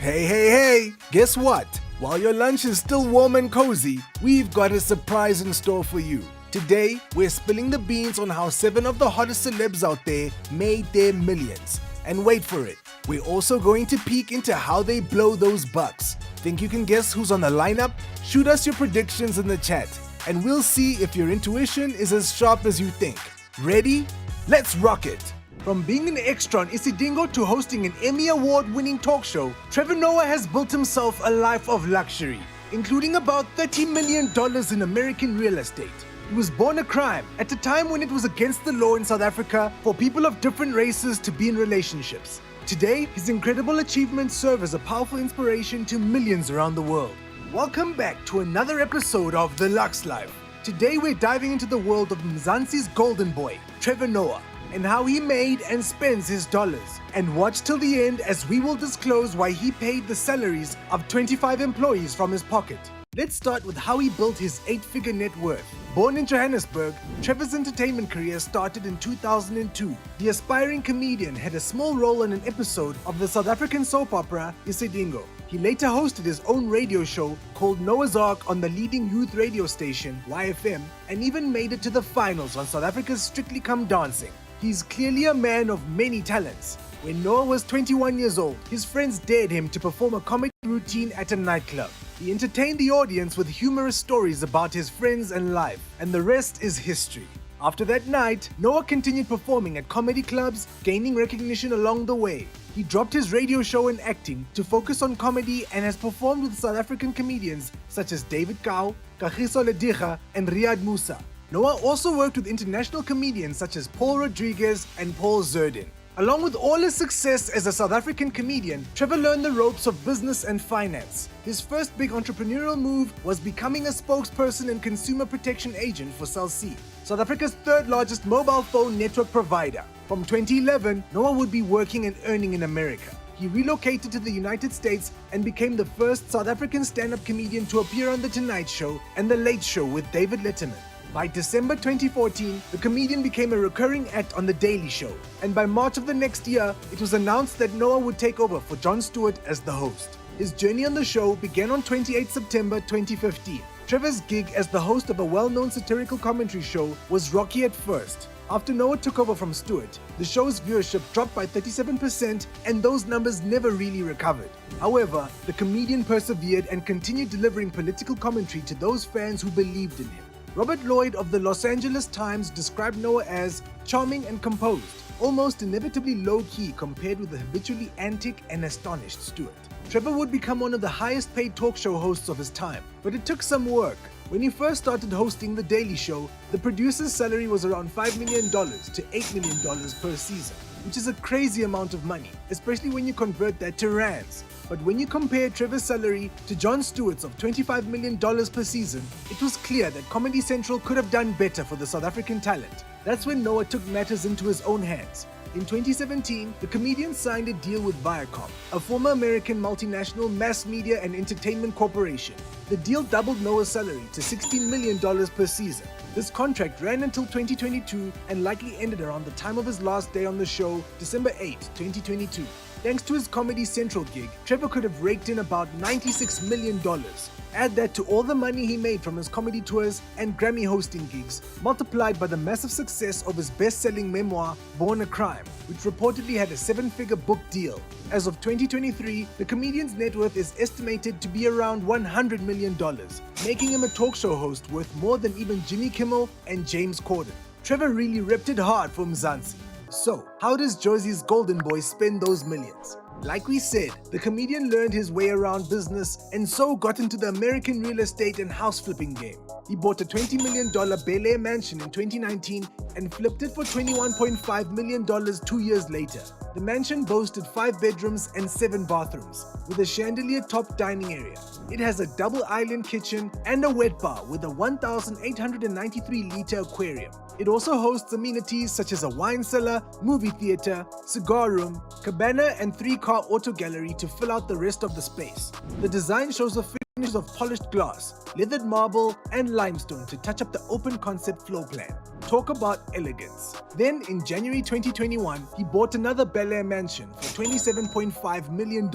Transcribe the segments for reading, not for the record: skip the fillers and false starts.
Hey, guess what? While your lunch is still warm and cozy, we've got a surprise in store for you. Today, we're spilling the beans on how 7 of the hottest celebs out there made their millions. And wait for it, we're also going to peek into how they blow those bucks. Think you can guess who's on the lineup? Shoot us your predictions in the chat, and we'll see if your intuition is as sharp as you think. Ready? Let's rock it! From being an extra on Isidingo to hosting an Emmy Award-winning talk show, Trevor Noah has built himself a life of luxury, including about $30 million in American real estate. He was born a crime at a time when it was against the law in South Africa for people of different races to be in relationships. Today, his incredible achievements serve as a powerful inspiration to millions around the world. Welcome back to another episode of The Lux Life. Today we're diving into the world of Mzansi's golden boy, Trevor Noah, and how he made and spends his dollars. And watch till the end as we will disclose why he paid the salaries of 25 employees from his pocket. Let's start with how he built his 8-figure net worth. Born in Johannesburg, Trevor's entertainment career started in 2002. The aspiring comedian had a small role in an episode of the South African soap opera Isidingo. He later hosted his own radio show called Noah's Ark on the leading youth radio station, YFM, and even made it to the finals on South Africa's Strictly Come Dancing. He's clearly a man of many talents. When Noah was 21 years old, his friends dared him to perform a comedy routine at a nightclub. He entertained the audience with humorous stories about his friends and life, and the rest is history. After that night, Noah continued performing at comedy clubs, gaining recognition along the way. He dropped his radio show and acting to focus on comedy and has performed with South African comedians such as David Kau, Kagiso Lediga, and Riyad Musa. Noah also worked with international comedians such as Paul Rodriguez and Paul Zerdin. Along with all his success as a South African comedian, Trevor learned the ropes of business and finance. His first big entrepreneurial move was becoming a spokesperson and consumer protection agent for Cell C, South Africa's third largest mobile phone network provider. From 2011, Noah would be working and earning in America. He relocated to the United States and became the first South African stand-up comedian to appear on The Tonight Show and The Late Show with David Letterman. By December 2014, the comedian became a recurring act on The Daily Show, and by March of the next year, it was announced that Noah would take over for Jon Stewart as the host. His journey on the show began on 28 September 2015. Trevor's gig as the host of a well-known satirical commentary show was rocky at first. After Noah took over from Stewart, the show's viewership dropped by 37% and those numbers never really recovered. However, the comedian persevered and continued delivering political commentary to those fans who believed in him. Robert Lloyd of the Los Angeles Times described Noah as charming and composed, almost inevitably low-key compared with the habitually antic and astonished Stewart. Trevor would become one of the highest-paid talk show hosts of his time, but it took some work. When he first started hosting The Daily Show, the producer's salary was around $5 million to $8 million per season, which is a crazy amount of money, especially when you convert that to rands. But when you compare Trevor's salary to Jon Stewart's of $25 million per season, it was clear that Comedy Central could have done better for the South African talent. That's when Noah took matters into his own hands. In 2017, the comedian signed a deal with Viacom, a former American multinational mass media and entertainment corporation. The deal doubled Noah's salary to $16 million per season. This contract ran until 2022 and likely ended around the time of his last day on the show, December 8, 2022. Thanks to his Comedy Central gig, Trevor could have raked in about $96 million. Add that to all the money he made from his comedy tours and Grammy hosting gigs, multiplied by the massive success of his best-selling memoir, Born a Crime, which reportedly had a 7-figure book deal. As of 2023, the comedian's net worth is estimated to be around $100 million, making him a talk show host worth more than even Jimmy Kimmel and James Corden. Trevor really ripped it hard for Mzansi. So, how does Josie's golden boy spend those millions? Like we said, the comedian learned his way around business and so got into the American real estate and house flipping game. He bought a $20 million Bel Air mansion in 2019 and flipped it for $21.5 million 2 years later. The mansion boasted 5 bedrooms and 7 bathrooms, with a chandelier-topped dining area. It has a double island kitchen and a wet bar with a 1,893-liter aquarium. It also hosts amenities such as a wine cellar, movie theater, cigar room, cabana, and 3-car auto gallery to fill out the rest of the space. The design shows a finish of polished glass, leathered marble, and limestone to touch up the open concept floor plan. Talk about elegance. Then in January 2021, he bought another Bel Air mansion for $27.5 million.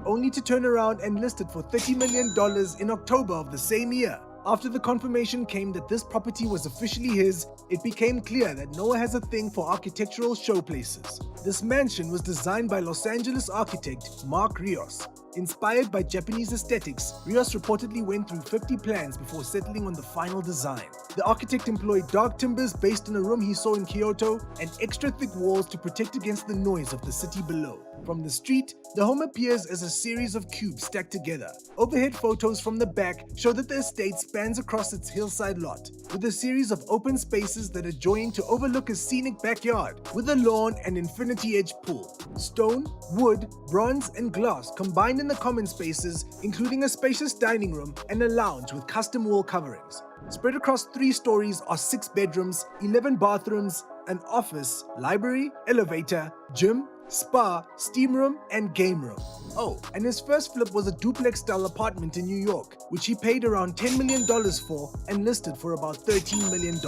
only to turn around and list it for $30 million in October of the same year. After the confirmation came that this property was officially his, it became clear that Noah has a thing for architectural showplaces. This mansion was designed by Los Angeles architect Mark Rios. Inspired by Japanese aesthetics, Rios reportedly went through 50 plans before settling on the final design. The architect employed dark timbers based on a room he saw in Kyoto and extra thick walls to protect against the noise of the city below. From the street, the home appears as a series of cubes stacked together. Overhead photos from the back show that the estate spans across its hillside lot, with a series of open spaces that adjoin to overlook a scenic backyard, with a lawn and infinity-edge pool. Stone, wood, bronze, and glass combined in the common spaces, including a spacious dining room and a lounge with custom wall coverings. Spread across 3 stories are 6 bedrooms, 11 bathrooms, an office, library, elevator, gym, spa, steam room, and game room. Oh, and his first flip was a duplex-style apartment in New York, which he paid around $10 million for and listed for about $13 million.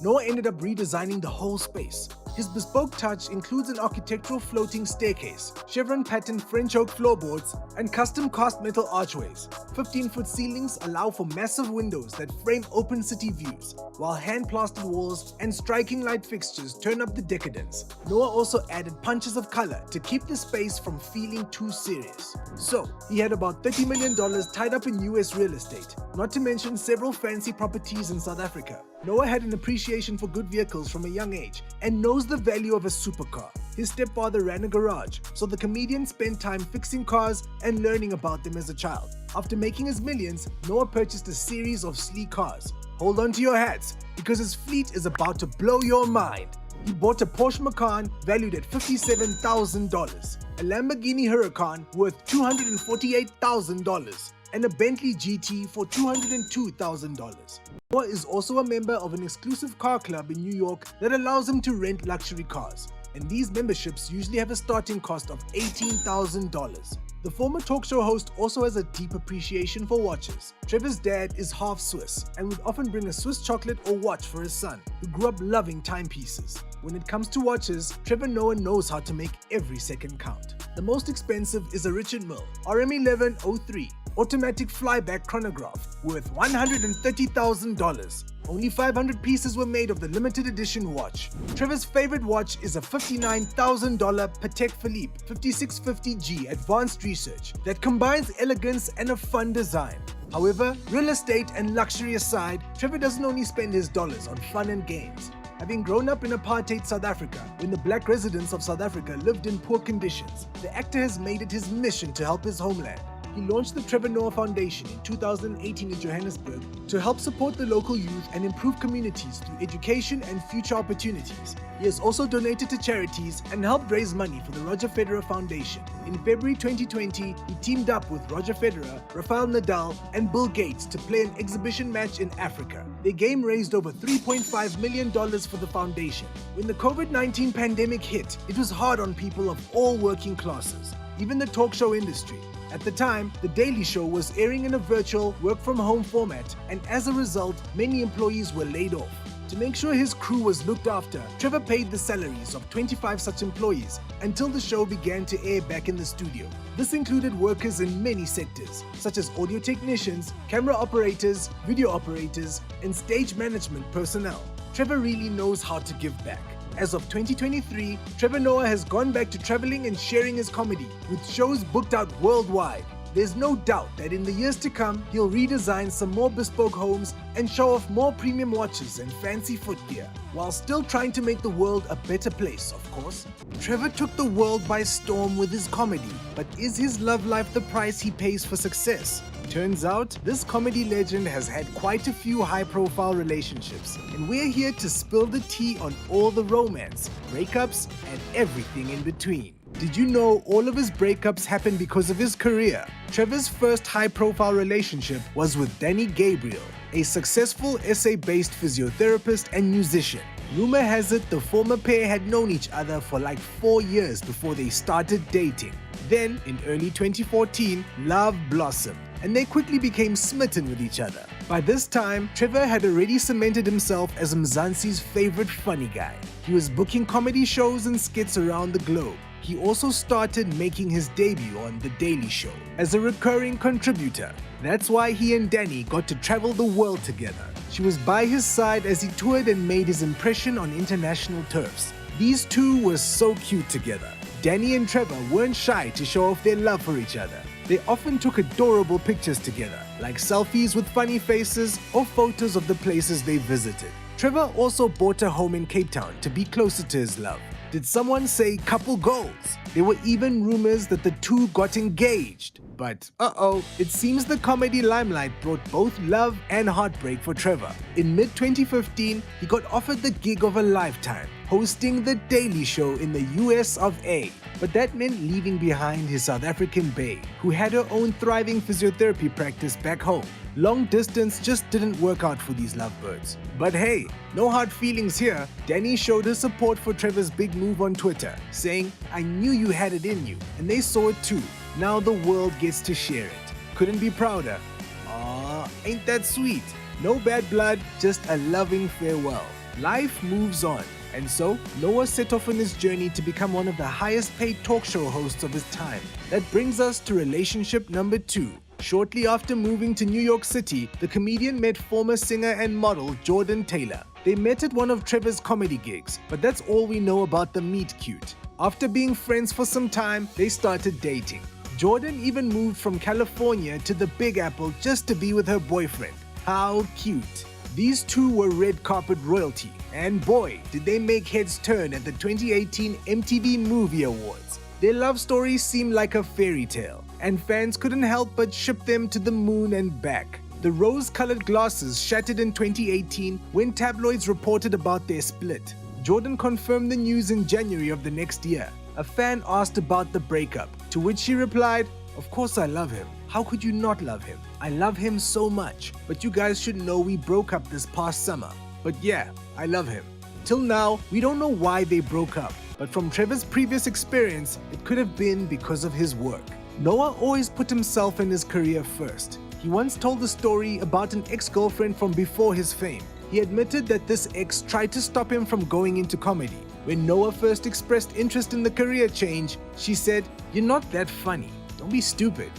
Noah ended up redesigning the whole space. His bespoke touch includes an architectural floating staircase, chevron pattern French oak floorboards, and custom cast metal archways. 15-foot ceilings allow for massive windows that frame open city views, while hand-plastered walls and striking light fixtures turn up the decadence. Noah also added punches of color to keep the space from feeling too serious. So, he had about $30 million tied up in US real estate, not to mention several fancy properties in South Africa. Noah had an appreciation for good vehicles from a young age and knows the value of a supercar. His stepfather ran a garage, so the comedian spent time fixing cars and learning about them as a child. After making his millions, Noah purchased a series of sleek cars. Hold on to your hats, because his fleet is about to blow your mind. He bought a Porsche Macan valued at $57,000, a Lamborghini Huracan worth $248,000, and a Bentley GT for $202,000. Noah is also a member of an exclusive car club in New York that allows him to rent luxury cars, and these memberships usually have a starting cost of $18,000. The former talk show host also has a deep appreciation for watches. Trevor's dad is half Swiss and would often bring a Swiss chocolate or watch for his son, who grew up loving timepieces. When it comes to watches, Trevor Noah knows how to make every second count. The most expensive is a Richard Mille RM1103 automatic flyback chronograph worth $130,000. Only 500 pieces were made of the limited edition watch. Trevor's favorite watch is a $59,000 Patek Philippe 5650G Advanced Research that combines elegance and a fun design. However, real estate and luxury aside, Trevor doesn't only spend his dollars on fun and games. Having grown up in apartheid South Africa, when the black residents of South Africa lived in poor conditions, the actor has made it his mission to help his homeland. He launched the Trevor Noah Foundation in 2018 in Johannesburg to help support the local youth and improve communities through education and future opportunities. He has also donated to charities and helped raise money for the Roger Federer Foundation. In February 2020, he teamed up with Roger Federer, Rafael Nadal, and Bill Gates to play an exhibition match in Africa. Their game raised over $3.5 million for the foundation. When the COVID-19 pandemic hit, it was hard on people of all working classes, even the talk show industry. At the time, The Daily Show was airing in a virtual work-from-home format, and as a result, many employees were laid off. To make sure his crew was looked after, Trevor paid the salaries of 25 such employees until the show began to air back in the studio. This included workers in many sectors, such as audio technicians, camera operators, video operators, and stage management personnel. Trevor really knows how to give back. As of 2023, Trevor Noah has gone back to traveling and sharing his comedy, with shows booked out worldwide. There's no doubt that in the years to come, he'll redesign some more bespoke homes and show off more premium watches and fancy footgear, while still trying to make the world a better place, of course. Trevor took the world by storm with his comedy, but is his love life the price he pays for success? Turns out, this comedy legend has had quite a few high-profile relationships, and we're here to spill the tea on all the romance, breakups, and everything in between. Did you know all of his breakups happened because of his career? Trevor's first high-profile relationship was with Danny Gabriel, a successful SA-based physiotherapist and musician. Rumor has it the former pair had known each other for like 4 years before they started dating. Then, in early 2014, love blossomed, and they quickly became smitten with each other. By this time, Trevor had already cemented himself as Mzansi's favorite funny guy. He was booking comedy shows and skits around the globe. he also started making his debut on The Daily Show as a recurring contributor. That's why he and Danny got to travel the world together. She was by his side as he toured and made his impression on international turfs. These two were so cute together. Danny and Trevor weren't shy to show off their love for each other. They often took adorable pictures together, like selfies with funny faces or photos of the places they visited. Trevor also bought a home in Cape Town to be closer to his love. Did someone say couple goals? There were even rumors that the two got engaged. But it seems the comedy limelight brought both love and heartbreak for Trevor. In mid-2015, he got offered the gig of a lifetime, hosting The Daily Show in the US of A. But that meant leaving behind his South African bae, who had her own thriving physiotherapy practice back home. Long distance just didn't work out for these lovebirds. But hey, no hard feelings here. Danny showed her support for Trevor's big move on Twitter, saying, "I knew you had it in you," and they saw it too. Now the world gets to share it. Couldn't be prouder. Aw, ain't that sweet? No bad blood, just a loving farewell. Life moves on. And so, Noah set off on his journey to become one of the highest paid talk show hosts of his time. That brings us to relationship number 2. Shortly after moving to New York City, the comedian met former singer and model Jordan Taylor. They met at one of Trevor's comedy gigs, but that's all we know about the meet cute. After being friends for some time, they started dating. Jordan even moved from California to the Big Apple just to be with her boyfriend. How cute. These two were red carpet royalty, and boy, did they make heads turn at the 2018 MTV Movie Awards. Their love story seemed like a fairy tale, and fans couldn't help but ship them to the moon and back. The rose-colored glasses shattered in 2018 when tabloids reported about their split. Jordan confirmed the news in January of the next year. A fan asked about the breakup, to which she replied, "Of course I love him. How could you not love him? I love him so much, but you guys should know we broke up this past summer. But yeah, I love him." Till now, we don't know why they broke up, but from Trevor's previous experience, it could have been because of his work. Noah always put himself and his career first. He once told the story about an ex-girlfriend from before his fame. He admitted that this ex tried to stop him from going into comedy. When Noah first expressed interest in the career change, she said, "You're not that funny. Don't be stupid."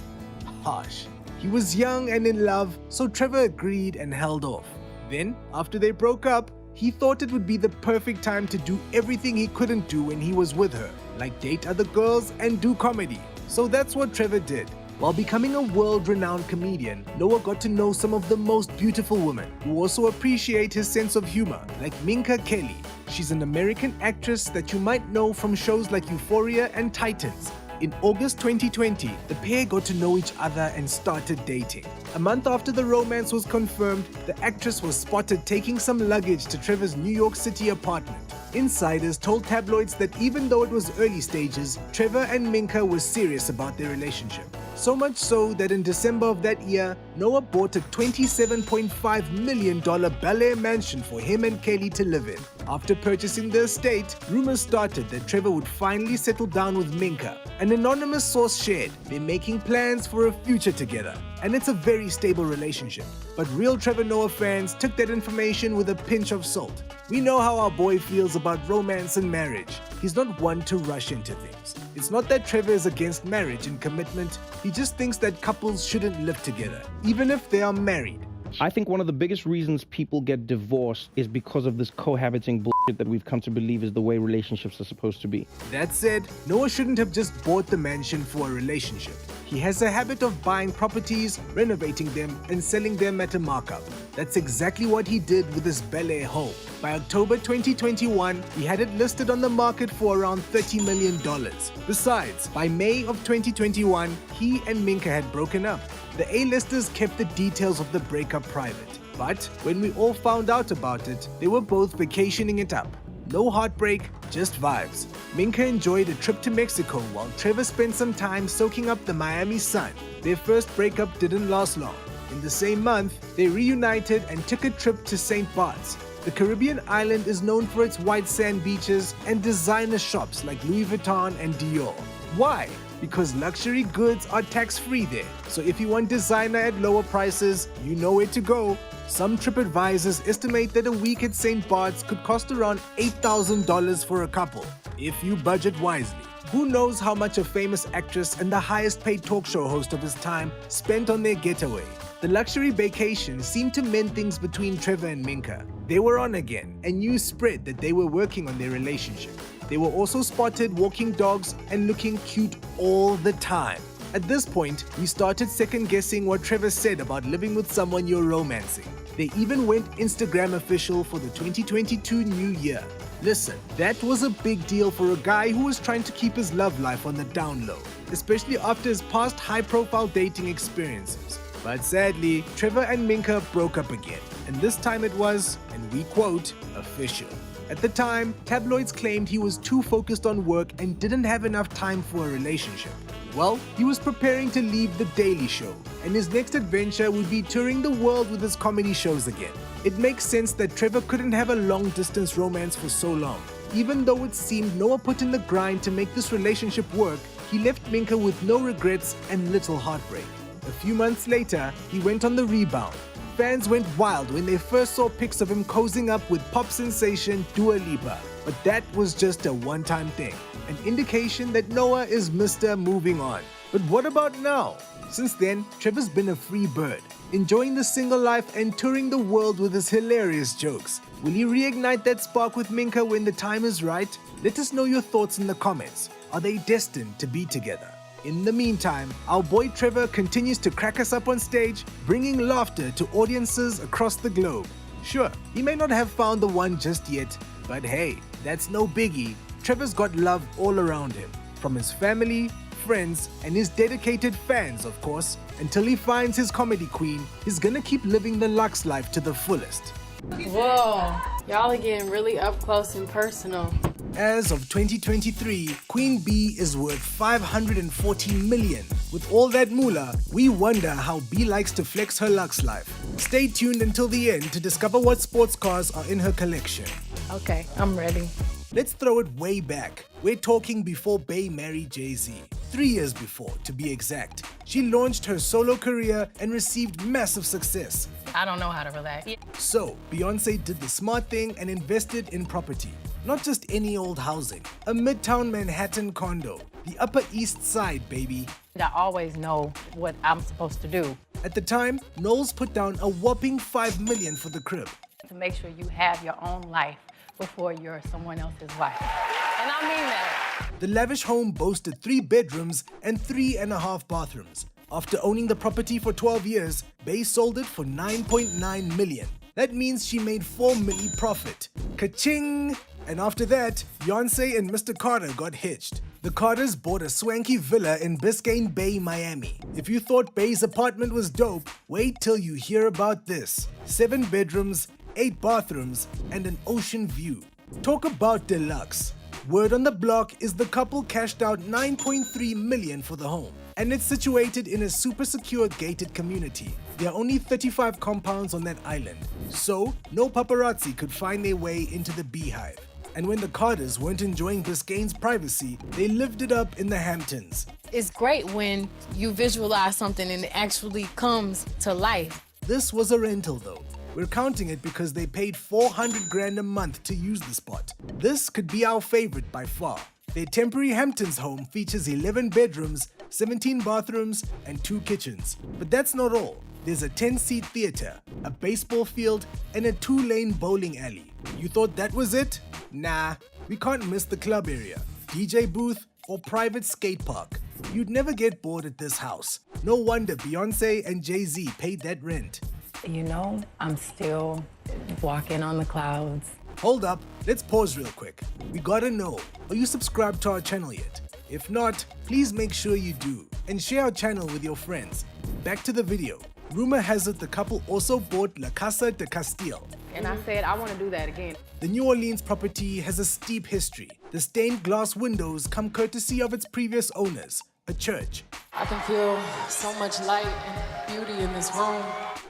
Harsh. He was young and in love, so Trevor agreed and held off. Then, after they broke up, he thought it would be the perfect time to do everything he couldn't do when he was with her, like date other girls and do comedy. So that's what Trevor did. While becoming a world-renowned comedian, Noah got to know some of the most beautiful women who also appreciate his sense of humor, like Minka Kelly. She's an American actress that you might know from shows like Euphoria and Titans. In August 2020, the pair got to know each other and started dating. A month after the romance was confirmed, the actress was spotted taking some luggage to Trevor's New York City apartment. Insiders told tabloids that even though it was early stages, Trevor and Minka were serious about their relationship. So much so that in December of that year, Noah bought a $27.5 million Bel Air mansion for him and Kelly to live in. After purchasing the estate, rumors started that Trevor would finally settle down with Minka. An anonymous source shared they're making plans for a future together, and it's a very stable relationship. But real Trevor Noah fans took that information with a pinch of salt. We know how our boy feels about romance and marriage. He's not one to rush into things. It's not that Trevor is against marriage and commitment, he just thinks that couples shouldn't live together, even if they are married. I think one of the biggest reasons people get divorced is because of this cohabiting bullshit that we've come to believe is the way relationships are supposed to be. That said, Noah shouldn't have just bought the mansion for a relationship. He has a habit of buying properties, renovating them, and selling them at a markup. That's exactly what he did with his Bel Air home. By October 2021, he had it listed on the market for around $30 million. Besides, by May of 2021, he and Minka had broken up. The A-listers kept the details of the breakup private. But when we all found out about it, they were both vacationing it up. No heartbreak, just vibes. Minka enjoyed a trip to Mexico while Trevor spent some time soaking up the Miami sun. Their first breakup didn't last long. In the same month, they reunited and took a trip to St. Bart's. The Caribbean island is known for its white sand beaches and designer shops like Louis Vuitton and Dior. Why? Because luxury goods are tax-free there. So if you want designer at lower prices, you know where to go. Some TripAdvisors estimate that a week at St. Bart's could cost around $8,000 for a couple, if you budget wisely. Who knows how much a famous actress and the highest paid talk show host of his time spent on their getaway? The luxury vacation seemed to mend things between Trevor and Minka. They were on again, and news spread that they were working on their relationship. They were also spotted walking dogs and looking cute all the time. At this point, we started second-guessing what Trevor said about living with someone you're romancing. They even went Instagram official for the 2022 new year. Listen, that was a big deal for a guy who was trying to keep his love life on the down low, especially after his past high-profile dating experiences. But sadly, Trevor and Minka broke up again, and this time it was, and we quote, official. At the time, tabloids claimed he was too focused on work and didn't have enough time for a relationship. Well, he was preparing to leave The Daily Show, and his next adventure would be touring the world with his comedy shows again. It makes sense that Trevor couldn't have a long-distance romance for so long. Even though it seemed Noah put in the grind to make this relationship work, he left Minka with no regrets and little heartbreak. A few months later, he went on the rebound. Fans went wild when they first saw pics of him cozying up with pop sensation Dua Lipa. But that was just a one-time thing, an indication that Noah is Mr. Moving On. But what about now? Since then, Trevor's been a free bird, enjoying the single life and touring the world with his hilarious jokes. Will he reignite that spark with Minka when the time is right? Let us know your thoughts in the comments. Are they destined to be together? In the meantime, our boy Trevor continues to crack us up on stage, bringing laughter to audiences across the globe. Sure, he may not have found the one just yet, but hey, that's no biggie. Trevor's got love all around him, from his family, friends, and his dedicated fans, of course. Until he finds his comedy queen, he's gonna keep living the Lux life to the fullest. Whoa, y'all are getting really up close and personal. As of 2023, Queen Bee is worth 540 million. With all that moolah, we wonder how Bee likes to flex her Lux life. Stay tuned until the end to discover what sports cars are in her collection. Okay, I'm ready. Let's throw it way back. We're talking before Bey married Jay-Z. 3 years before, to be exact. She launched her solo career and received massive success. I don't know how to relax. So, Beyoncé did the smart thing and invested in property. Not just any old housing, a midtown Manhattan condo, the Upper East Side, baby. I always know what I'm supposed to do. At the time, Knowles put down a whopping $5 million for the crib. To make sure you have your own life before you're someone else's wife. And I mean that. The lavish home boasted 3 bedrooms and 3.5 bathrooms. After owning the property for 12 years, Bey sold it for $9.9 million. That means she made $4 million profit. Ka-ching! And after that, Beyoncé and Mr. Carter got hitched. The Carters bought a swanky villa in Biscayne Bay, Miami. If you thought Bey's apartment was dope, wait till you hear about this. 7 bedrooms, 8 bathrooms, and an ocean view. Talk about deluxe. Word on the block is the couple cashed out $9.3 million for the home. And it's situated in a super secure gated community. There are only 35 compounds on that island, so no paparazzi could find their way into the beehive. And when the Carters weren't enjoying Biscayne's privacy, they lived it up in the Hamptons. It's great when you visualize something and it actually comes to life. This was a rental though. We're counting it because they paid $400,000 a month to use the spot. This could be our favorite by far. Their temporary Hamptons home features 11 bedrooms, 17 bathrooms, and 2 kitchens. But that's not all. There's a 10-seat theater, a baseball field, and a 2-lane bowling alley. You thought that was it? Nah, we can't miss the club area, DJ booth, or private skate park. You'd never get bored at this house. No wonder Beyoncé and Jay-Z paid that rent. You know, I'm still walking on the clouds. Hold up, let's pause real quick. We gotta know, are you subscribed to our channel yet? If not, please make sure you do, and share our channel with your friends. Back to the video. Rumor has it the couple also bought La Casa de Castile. And I said, I want to do that again. The New Orleans property has a steep history. The stained glass windows come courtesy of its previous owners, a church. I can feel so much light and beauty in this room.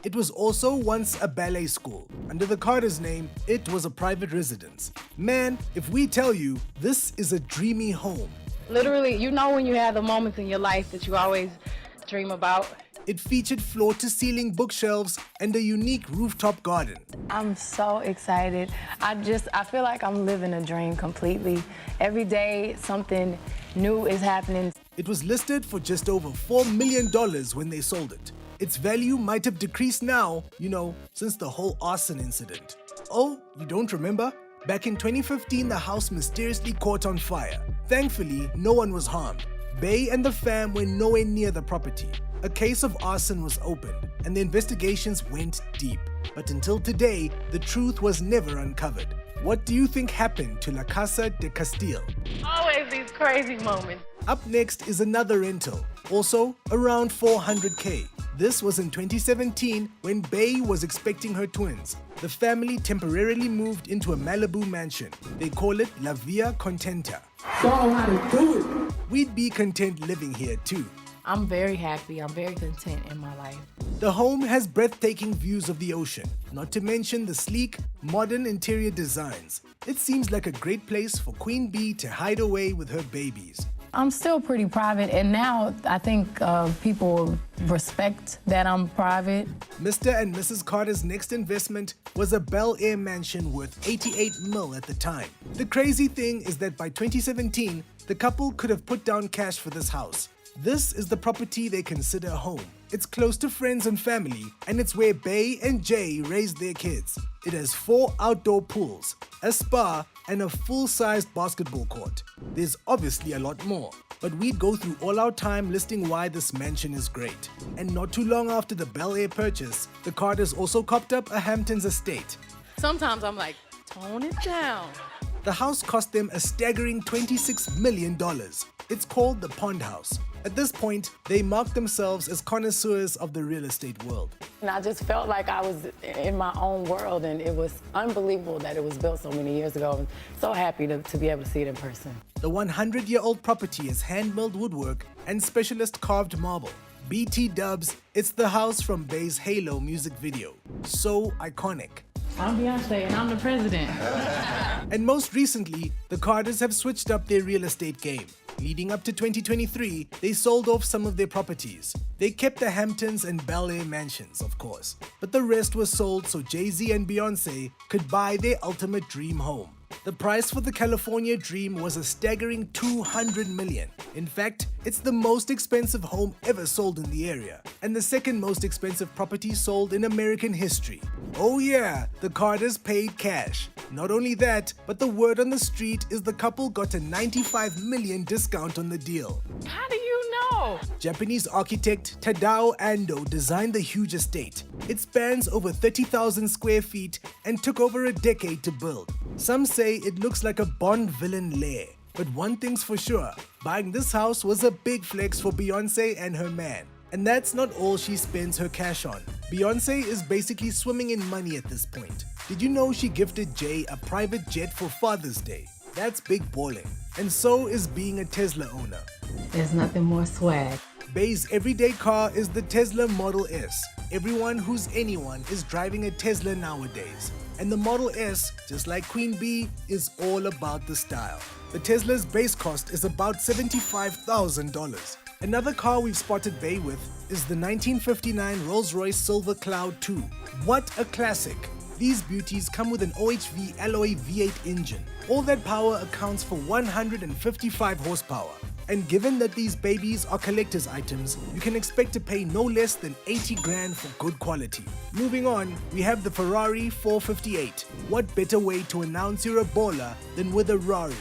It was also once a ballet school. Under the Carter's name, it was a private residence. Man, if we tell you, this is a dreamy home. Literally, you know when you have the moments in your life that you always dream about. It featured floor-to-ceiling bookshelves and a unique rooftop garden. I'm so excited. I feel like I'm living a dream completely. Every day, something new is happening. It was listed for just over $4 million when they sold it. Its value might have decreased now, since the whole arson incident. Oh, you don't remember? Back in 2015, the house mysteriously caught on fire. Thankfully, no one was harmed. Bey and the fam were nowhere near the property. A case of arson was opened, and the investigations went deep. But until today, the truth was never uncovered. What do you think happened to La Casa de Castile? Always these crazy moments. Up next is another rental, also around $400K. This was in 2017 when Bey was expecting her twins. The family temporarily moved into a Malibu mansion. They call it La Via Contenta. Show how to do it. We'd be content living here too. I'm very happy. I'm very content in my life. The home has breathtaking views of the ocean, not to mention the sleek, modern interior designs. It seems like a great place for Queen Bee to hide away with her babies. I'm still pretty private, and now I think people respect that I'm private. Mr. and Mrs. Carter's next investment was a Bel Air mansion worth $88 million at the time. The crazy thing is that by 2017, the couple could have put down cash for this house. This is the property they consider home. It's close to friends and family, and it's where Bey and Jay raised their kids. It has 4 outdoor pools, a spa, and a full-sized basketball court. There's obviously a lot more, but we'd go through all our time listing why this mansion is great. And not too long after the Bel Air purchase, the Carters also copped up a Hamptons estate. Sometimes I'm like, tone it down. The house cost them a staggering $26 million. It's called the Pond House. At this point, they marked themselves as connoisseurs of the real estate world. And I just felt like I was in my own world, and it was unbelievable that it was built so many years ago. I'm so happy to be able to see it in person. The 100-year-old property is hand-milled woodwork and specialist carved marble. BT dubs, it's the house from Bey's Halo music video. So iconic. I'm Beyoncé, and I'm the president. And most recently, the Carters have switched up their real estate game. Leading up to 2023, they sold off some of their properties. They kept the Hamptons and Bel Air mansions, of course, but the rest was sold so Jay-Z and Beyoncé could buy their ultimate dream home. The price for the California dream was a staggering $200 million. In fact, it's the most expensive home ever sold in the area, and the second most expensive property sold in American history. Oh yeah, the Carters paid cash. Not only that, but the word on the street is the couple got a $95 million discount on the deal. How do you know? Japanese architect Tadao Ando designed the huge estate. It spans over 30,000 square feet and took over a decade to build. Some say it looks like a Bond villain lair. But one thing's for sure, buying this house was a big flex for Beyoncé and her man. And that's not all she spends her cash on. Beyoncé is basically swimming in money at this point. Did you know she gifted Jay a private jet for Father's Day? That's big balling. And so is being a Tesla owner. There's nothing more swag. Bey's everyday car is the Tesla Model S. Everyone who's anyone is driving a Tesla nowadays. And the Model S, just like Queen Bee, is all about the style. The Tesla's base cost is about $75,000. Another car we've spotted Bey with is the 1959 Rolls-Royce Silver Cloud 2. What a classic! These beauties come with an OHV alloy V8 engine. All that power accounts for 155 horsepower. And given that these babies are collector's items, you can expect to pay no less than 80 grand for good quality. Moving on, we have the Ferrari 458. What better way to announce you're a baller than with a Rari?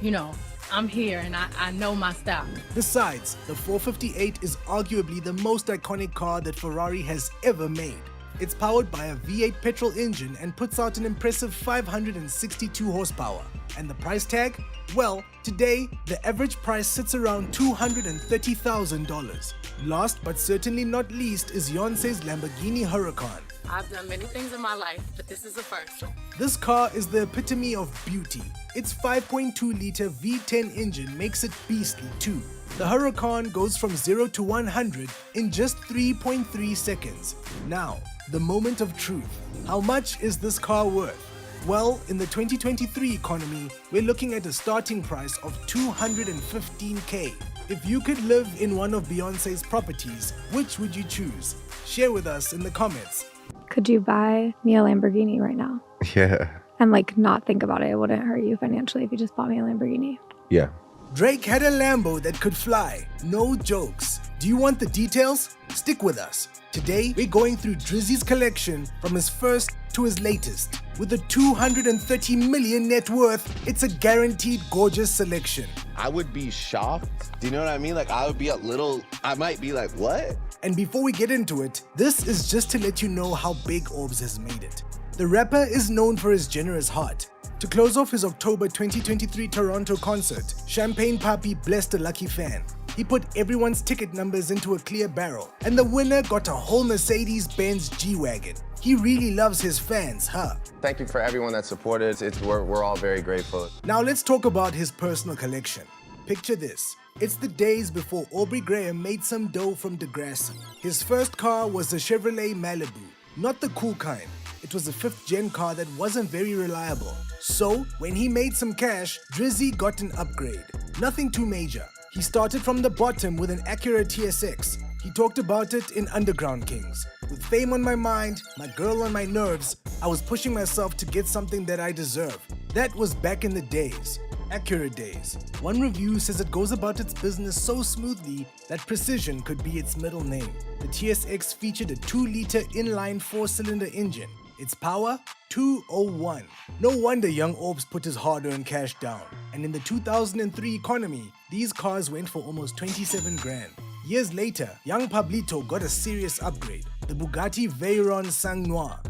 You know, I'm here, and I know my style. Besides, the 458 is arguably the most iconic car that Ferrari has ever made. It's powered by a V8 petrol engine and puts out an impressive 562 horsepower. And the price tag? Well, today, the average price sits around $230,000. Last but certainly not least is Beyoncé's Lamborghini Huracan. I've done many things in my life, but this is the first. This car is the epitome of beauty. Its 5.2-liter V10 engine makes it beastly too. The Huracan goes from 0 to 100 in just 3.3 seconds. Now, the moment of truth. How much is this car worth? Well, in the 2023 economy, we're looking at a starting price of $215K. If you could live in one of Beyoncé's properties, which would you choose? Share with us in the comments. Could you buy me a Lamborghini right now? Yeah. And not think about it? It wouldn't hurt you financially if you just bought me a Lamborghini. Yeah. Drake had a Lambo that could fly. No jokes. Do you want the details? Stick with us. Today, we're going through Drizzy's collection from his first to his latest. With a 230 million net worth, it's a guaranteed gorgeous selection. I would be shocked. Do you know what I mean? Like, I might be like, what? And before we get into it, this is just to let you know how big Orbs has made it. The rapper is known for his generous heart. To close off his October 2023 Toronto concert, Champagne Papi blessed a lucky fan. He put everyone's ticket numbers into a clear barrel, and the winner got a whole Mercedes-Benz G-Wagon. He really loves his fans, huh? Thank you for everyone that supported. We're all very grateful. Now let's talk about his personal collection. Picture this. It's the days before Aubrey Graham made some dough from Degrassi. His first car was a Chevrolet Malibu, not the cool kind. It was a 5th gen car that wasn't very reliable. So, when he made some cash, Drizzy got an upgrade. Nothing too major. He started from the bottom with an Acura TSX. He talked about it in Underground Kings. With fame on my mind, my girl on my nerves, I was pushing myself to get something that I deserve. That was back in the days. Acura days. One review says it goes about its business so smoothly that precision could be its middle name. The TSX featured a 2-liter inline 4-cylinder engine. Its power? 201. No wonder young Orbs put his hard-earned cash down. And in the 2003 economy, these cars went for almost 27 grand. Years later, young Pablito got a serious upgrade, the Bugatti Veyron Sang Noir.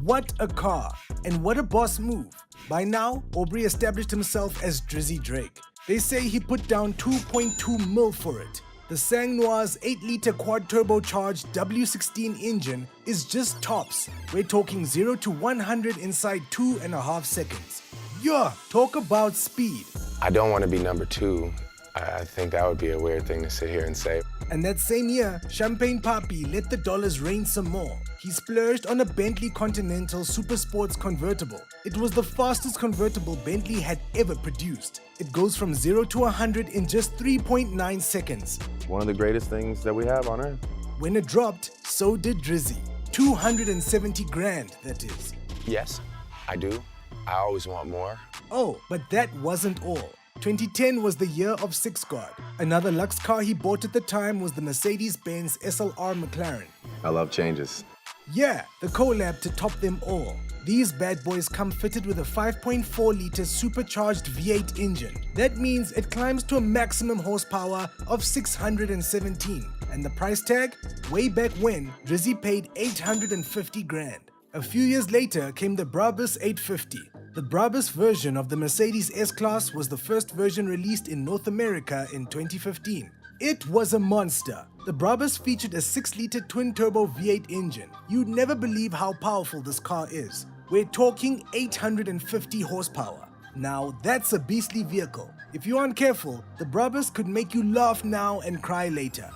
What a car, and what a boss move. By now, Aubrey established himself as Drizzy Drake. They say he put down 2.2 mil for it. The Sang Noir's 8-liter quad-turbocharged W16 engine is just tops. We're talking 0 to 100 inside 2.5 seconds. Yeah, talk about speed. I don't want to be number 2. I think that would be a weird thing to sit here and say. And that same year, Champagne Papi let the dollars rain some more. He splurged on a Bentley Continental Super Sports convertible. It was the fastest convertible Bentley had ever produced. It goes from 0 to 100 in just 3.9 seconds. One of the greatest things that we have on earth. When it dropped, so did Drizzy. 270 grand, that is. Yes, I do. I always want more. Oh, but that wasn't all. 2010 was the year of 6 God. Another luxe car he bought at the time was the Mercedes-Benz SLR McLaren. I love changes. Yeah, the collab to top them all. These bad boys come fitted with a 5.4-liter supercharged V8 engine. That means it climbs to a maximum horsepower of 617. And the price tag? Way back when, Drizzy paid 850 grand. A few years later came the Brabus 850. The Brabus version of the Mercedes S-Class was the first version released in North America in 2015. It was a monster. The Brabus featured a 6-liter twin-turbo V8 engine. You'd never believe how powerful this car is. We're talking 850 horsepower. Now that's a beastly vehicle. If you aren't careful, the Brabus could make you laugh now and cry later.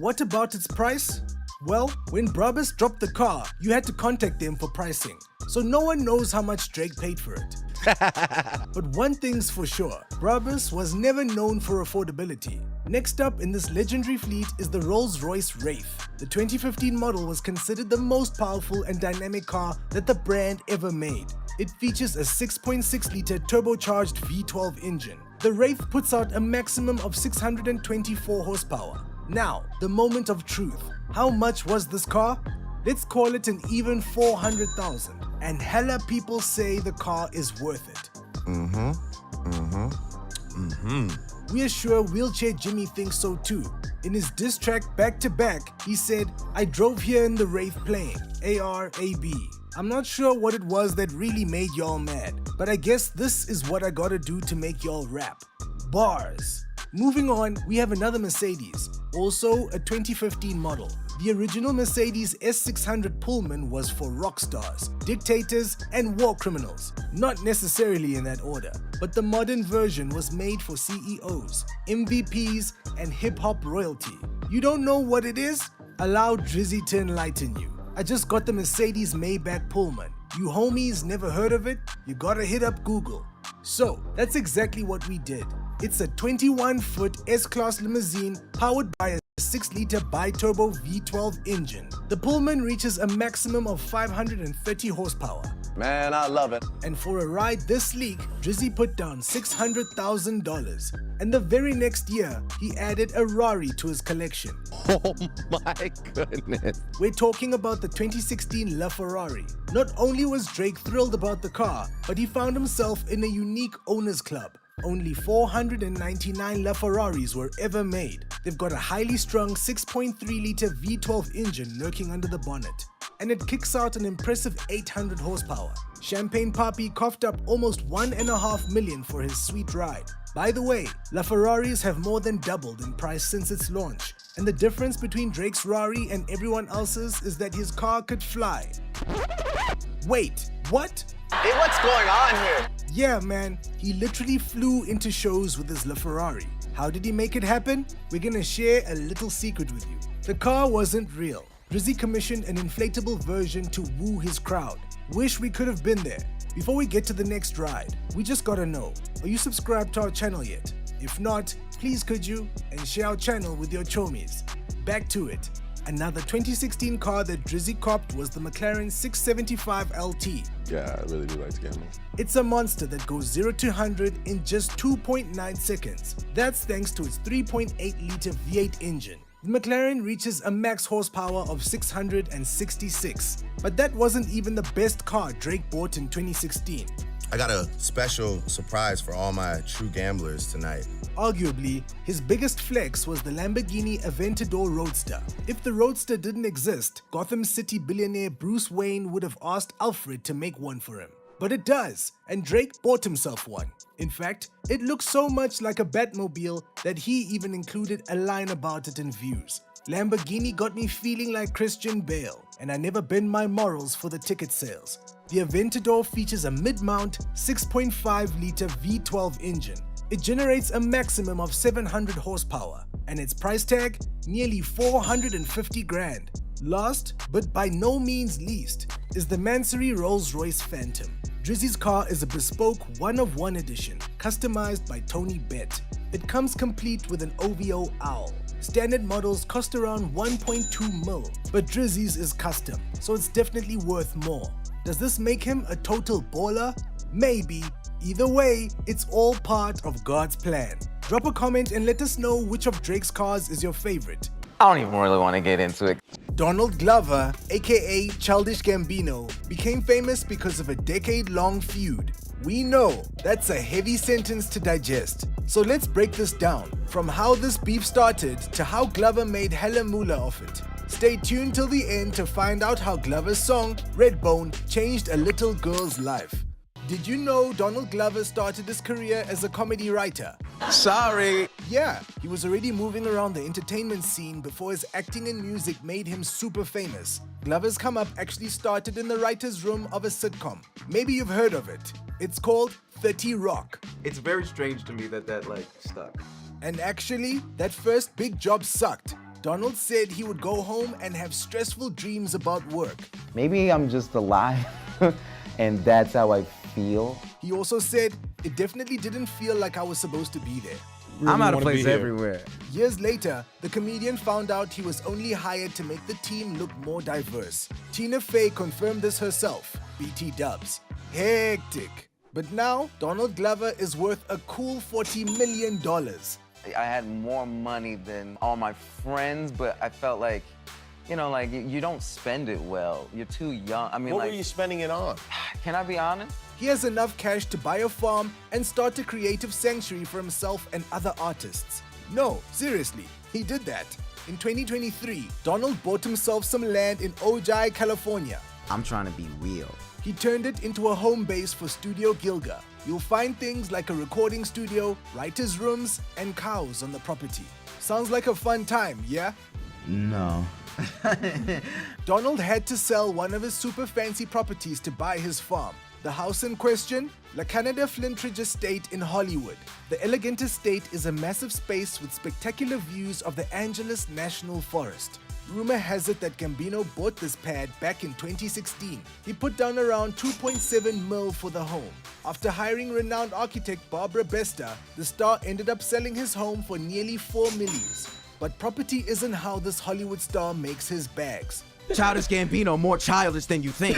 What about its price? Well, when Brabus dropped the car, you had to contact them for pricing. So no one knows how much Drake paid for it. But one thing's for sure, Brabus was never known for affordability. Next up in this legendary fleet is the Rolls-Royce Wraith. The 2015 model was considered the most powerful and dynamic car that the brand ever made. It features a 6.6-liter turbocharged V12 engine. The Wraith puts out a maximum of 624 horsepower. Now, the moment of truth. How much was this car? Let's call it an even 400,000. And hella people say the car is worth it. We are sure Wheelchair Jimmy thinks so too. In his diss track Back to Back, he said, "I drove here in the Wraith playing, ARAB. I'm not sure what it was that really made y'all mad, but I guess this is what I gotta do to make y'all rap." Bars. Moving on, we have another Mercedes, also a 2015 model. The original Mercedes S600 Pullman was for rock stars, dictators, and war criminals. Not necessarily in that order, but the modern version was made for CEOs, MVPs, and hip-hop royalty. You don't know what it is? Allow Drizzy to enlighten you. I just got the Mercedes Maybach Pullman. You homies never heard of it? You gotta hit up Google. So, that's exactly what we did. It's a 21-foot S-Class limousine powered by a 6-liter bi-turbo V12 engine. The Pullman reaches a maximum of 530 horsepower. Man, I love it. And for a ride this sleek, Drizzy put down $600,000. And the very next year, he added a Rari to his collection. Oh my goodness. We're talking about the 2016 LaFerrari. Not only was Drake thrilled about the car, but he found himself in a unique owner's club. Only 499 LaFerraris were ever made. They've got a highly strung 6.3-liter V12 engine lurking under the bonnet, and it kicks out an impressive 800 horsepower. Champagne Papi coughed up almost $1.5 million for his sweet ride. By the way, LaFerraris have more than doubled in price since its launch, and the difference between Drake's Rari and everyone else's is that his car could fly. Wait, what? Hey, what's going on here? Yeah, man, he literally flew into shows with his LaFerrari. How did he make it happen? We're gonna share a little secret with you. The car wasn't real. Drizzy commissioned an inflatable version to woo his crowd. Wish we could have been there. Before we get to the next ride, we just gotta know, are you subscribed to our channel yet? If not, please could you, and share our channel with your chomies. Back to it. Another 2016 car that Drizzy copped was the McLaren 675 LT. Yeah, I really do like to gamble. It's a monster that goes 0 to 100 in just 2.9 seconds. That's thanks to its 3.8-liter V8 engine. The McLaren reaches a max horsepower of 666. But that wasn't even the best car Drake bought in 2016. I got a special surprise for all my true gamblers tonight. Arguably, his biggest flex was the Lamborghini Aventador Roadster. If the Roadster didn't exist, Gotham City billionaire Bruce Wayne would have asked Alfred to make one for him. But it does, and Drake bought himself one. In fact, it looks so much like a Batmobile that he even included a line about it in Views. Lamborghini got me feeling like Christian Bale, and I never bend my morals for the ticket sales. The Aventador features a mid-mount 6.5-liter V12 engine. It generates a maximum of 700 horsepower, and its price tag, nearly 450 grand. Last, but by no means least, is the Mansory Rolls-Royce Phantom. Drizzy's car is a bespoke one-of-one edition, customized by Tony Bett. It comes complete with an OVO owl. Standard models cost around 1.2 mil, but Drizzy's is custom, so it's definitely worth more. Does this make him a total baller? Maybe. Either way, it's all part of God's plan. Drop a comment and let us know which of Drake's cars is your favorite. I don't even really want to get into it. Donald Glover, aka Childish Gambino, became famous because of a decade-long feud. We know that's a heavy sentence to digest. So let's break this down, from how this beef started to how Glover made hella moolah off it. Stay tuned till the end to find out how Glover's song, Redbone, changed a little girl's life. Did you know Donald Glover started his career as a comedy writer? Sorry. Yeah, he was already moving around the entertainment scene before his acting and music made him super famous. Glover's come up actually started in the writer's room of a sitcom. Maybe you've heard of it. It's called 30 Rock. It's very strange to me that stuck. And actually, that first big job sucked. Donald said he would go home and have stressful dreams about work. Maybe I'm just alive, and that's how I feel. He also said, it definitely didn't feel like I was supposed to be there. I'm out of place everywhere. Years later, the comedian found out he was only hired to make the team look more diverse. Tina Fey confirmed this herself, BT dubs. Hectic. But now, Donald Glover is worth a cool $40 million. I had more money than all my friends, but I felt like, you don't spend it well. You're too young. I mean, what were you spending it on? Can I be honest? He has enough cash to buy a farm and start a creative sanctuary for himself and other artists. No, seriously, he did that. In 2023, Donald bought himself some land in Ojai, California. I'm trying to be real. He turned it into a home base for Studio Gilga. You'll find things like a recording studio, writers' rooms, and cows on the property. Sounds like a fun time, yeah? No. Donald had to sell one of his super fancy properties to buy his farm. The house in question? La Canada Flintridge Estate in Hollywood. The elegant estate is a massive space with spectacular views of the Angeles National Forest. Rumor has it that Gambino bought this pad back in 2016. He put down around 2.7 mil for the home. After hiring renowned architect Barbara Bester, the star ended up selling his home for nearly $4 million. But property isn't how this Hollywood star makes his bags. Childish Gambino, more childish than you think.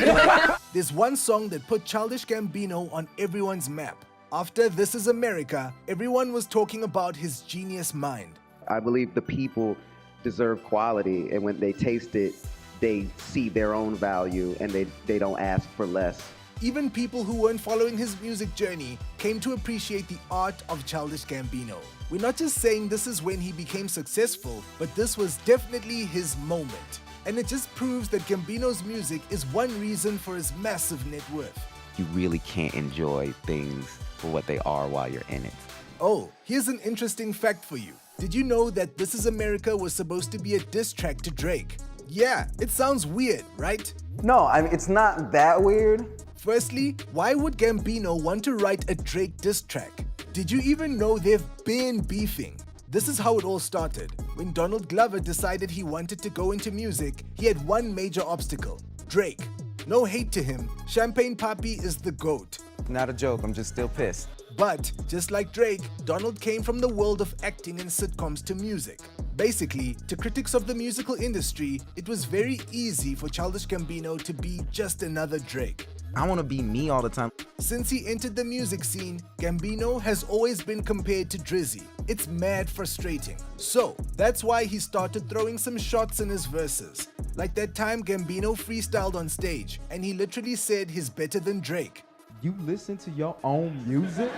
There's one song that put Childish Gambino on everyone's map. After This Is America, everyone was talking about his genius mind. I believe the people deserve quality, and when they taste it, they see their own value and they don't ask for less. Even people who weren't following his music journey came to appreciate the art of Childish Gambino. We're not just saying this is when he became successful, but this was definitely his moment. And it just proves that Gambino's music is one reason for his massive net worth. You really can't enjoy things for what they are while you're in it. Oh, here's an interesting fact for you. Did you know that This Is America was supposed to be a diss track to Drake? Yeah, it sounds weird, right? No, I mean, it's not that weird. Firstly, why would Gambino want to write a Drake diss track? Did you even know they've been beefing? This is how it all started. When Donald Glover decided he wanted to go into music, he had one major obstacle: Drake. No hate to him, Champagne Papi is the GOAT. Not a joke, I'm just still pissed. But, just like Drake, Donald came from the world of acting and sitcoms to music. Basically, to critics of the musical industry, it was very easy for Childish Gambino to be just another Drake. I want to be me all the time. Since he entered the music scene, Gambino has always been compared to Drizzy. It's mad frustrating. So, that's why he started throwing some shots in his verses. Like that time Gambino freestyled on stage, and he literally said he's better than Drake. You listen to your own music?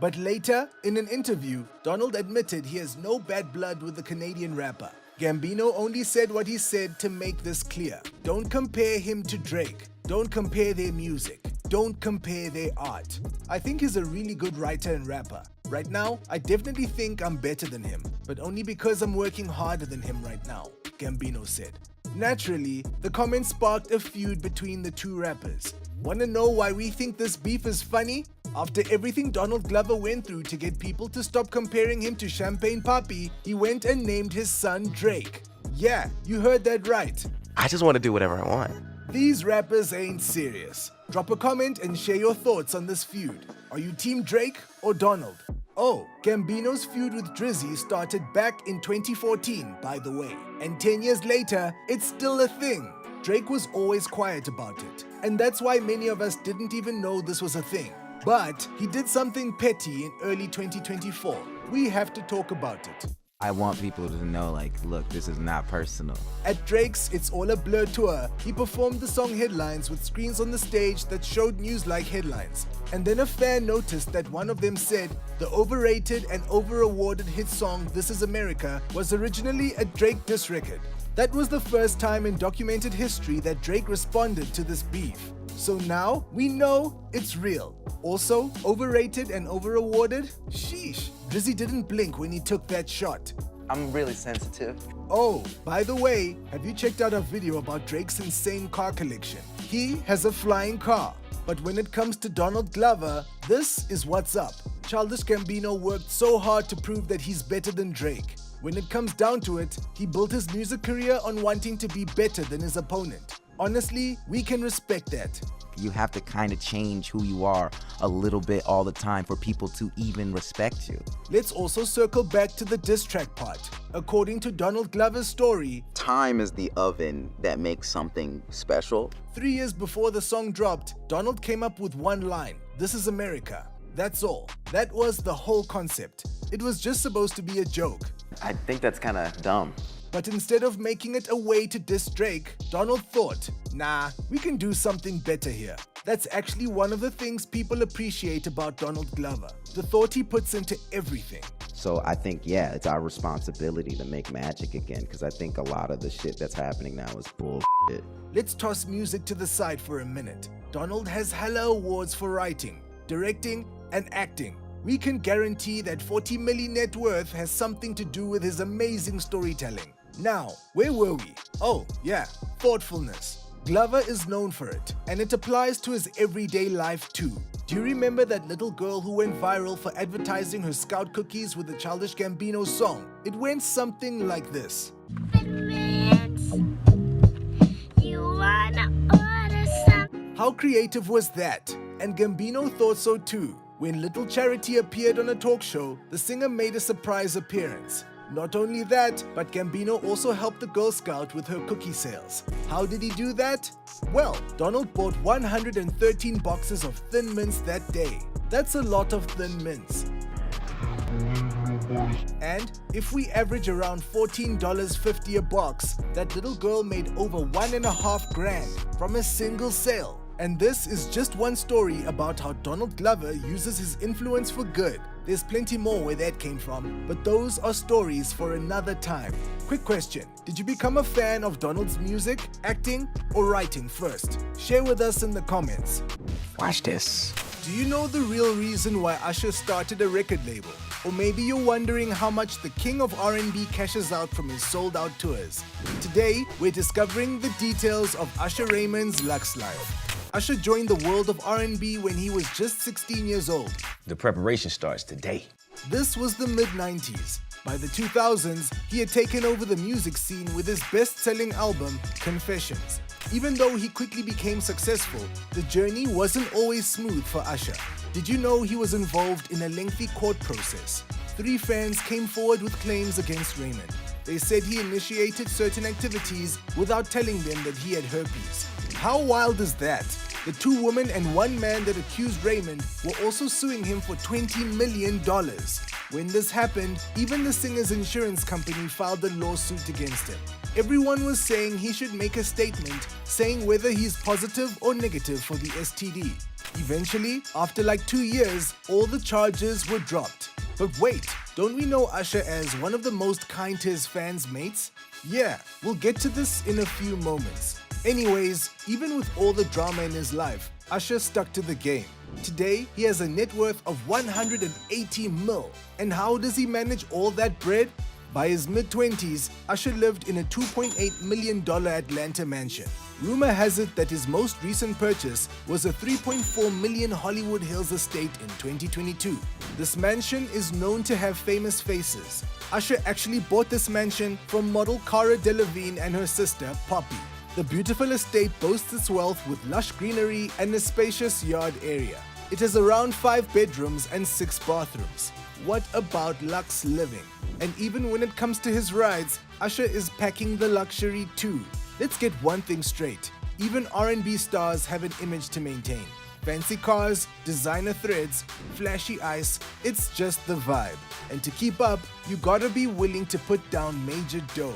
But later, in an interview, Donald admitted he has no bad blood with the Canadian rapper. Gambino only said what he said to make this clear. Don't compare him to Drake. Don't compare their music. Don't compare their art. I think he's a really good writer and rapper. Right now, I definitely think I'm better than him, but only because I'm working harder than him right now, Gambino said. Naturally, the comments sparked a feud between the two rappers. Wanna know why we think this beef is funny? After everything Donald Glover went through to get people to stop comparing him to Champagne Papi, he went and named his son Drake. Yeah, you heard that right. I just want to do whatever I want. These rappers ain't serious. Drop a comment and share your thoughts on this feud. Are you Team Drake or Donald? Oh, Gambino's feud with Drizzy started back in 2014, by the way. And 10 years later, it's still a thing. Drake was always quiet about it. And that's why many of us didn't even know this was a thing. But he did something petty in early 2024. We have to talk about it. I want people to know, like, look, this is not personal. At Drake's It's All a Blur tour, he performed the song Headlines with screens on the stage that showed news-like headlines. And then a fan noticed that one of them said the overrated and over-awarded hit song This Is America was originally a Drake diss record. That was the first time in documented history that Drake responded to this beef. So now we know it's real. Also, overrated and over-awarded? Sheesh, Drizzy didn't blink when he took that shot. I'm really sensitive. Oh, by the way, have you checked out our video about Drake's insane car collection? He has a flying car. But when it comes to Donald Glover, this is what's up. Childish Gambino worked so hard to prove that he's better than Drake. When it comes down to it, he built his music career on wanting to be better than his opponent. Honestly, we can respect that. You have to kind of change who you are a little bit all the time for people to even respect you. Let's also circle back to the diss track part. According to Donald Glover's story, time is the oven that makes something special. 3 years before the song dropped, Donald came up with one line: "This is America." That's all. That was the whole concept. It was just supposed to be a joke. I think that's kind of dumb. But instead of making it a way to diss Drake, Donald thought, nah, we can do something better here. That's actually one of the things people appreciate about Donald Glover, the thought he puts into everything. So I think, yeah, it's our responsibility to make magic again, because I think a lot of the shit that's happening now is bullshit. Let's toss music to the side for a minute. Donald has hella awards for writing, directing, and acting. We can guarantee that 40 million net worth has something to do with his amazing storytelling. Now, where were we? Oh, yeah, thoughtfulness. Glover is known for it, and it applies to his everyday life too. Do you remember that little girl who went viral for advertising her Scout cookies with the Childish Gambino song? It went something like this. How creative was that? And Gambino thought so too. When Little Charity appeared on a talk show, the singer made a surprise appearance. Not only that, but Gambino also helped the Girl Scout with her cookie sales. How did he do that? Well, Donald bought 113 boxes of Thin Mints that day. That's a lot of Thin Mints. And if we average around $14.50 a box, that little girl made over $1.5 grand from a single sale. And this is just one story about how Donald Glover uses his influence for good. There's plenty more where that came from, but those are stories for another time. Quick question, did you become a fan of Donald's music, acting, or writing first? Share with us in the comments. Watch this. Do you know the real reason why Usher started a record label? Or maybe you're wondering how much the king of R&B cashes out from his sold-out tours. Today, we're discovering the details of Usher Raymond's Lux life. Usher joined the world of R&B when he was just 16 years old. The preparation starts today. This was the mid-90s. By the 2000s, he had taken over the music scene with his best-selling album, Confessions. Even though he quickly became successful, the journey wasn't always smooth for Usher. Did you know he was involved in a lengthy court process? 3 fans came forward with claims against Raymond. They said he initiated certain activities without telling them that he had herpes. How wild is that? The 2 women and 1 man that accused Raymond were also suing him for $20 million. When this happened, even the singer's insurance company filed a lawsuit against him. Everyone was saying he should make a statement saying whether he's positive or negative for the STD. Eventually, after like 2 years, all the charges were dropped. But wait, don't we know Usher as one of the most kind to his fans' mates? Yeah, we'll get to this in a few moments. Anyways, even with all the drama in his life, Usher stuck to the game. Today, he has a net worth of 180 mil. And how does he manage all that bread? By his mid-20s, Usher lived in a $2.8 million Atlanta mansion. Rumor has it that his most recent purchase was a $3.4 million Hollywood Hills estate in 2022. This mansion is known to have famous faces. Usher actually bought this mansion from model Cara Delevingne and her sister, Poppy. The beautiful estate boasts its wealth with lush greenery and a spacious yard area. It has around 5 bedrooms and 6 bathrooms. What about luxe living? And even when it comes to his rides, Usher is packing the luxury too. Let's get one thing straight. Even R&B stars have an image to maintain. Fancy cars, designer threads, flashy ice, it's just the vibe. And to keep up, you gotta be willing to put down major dough.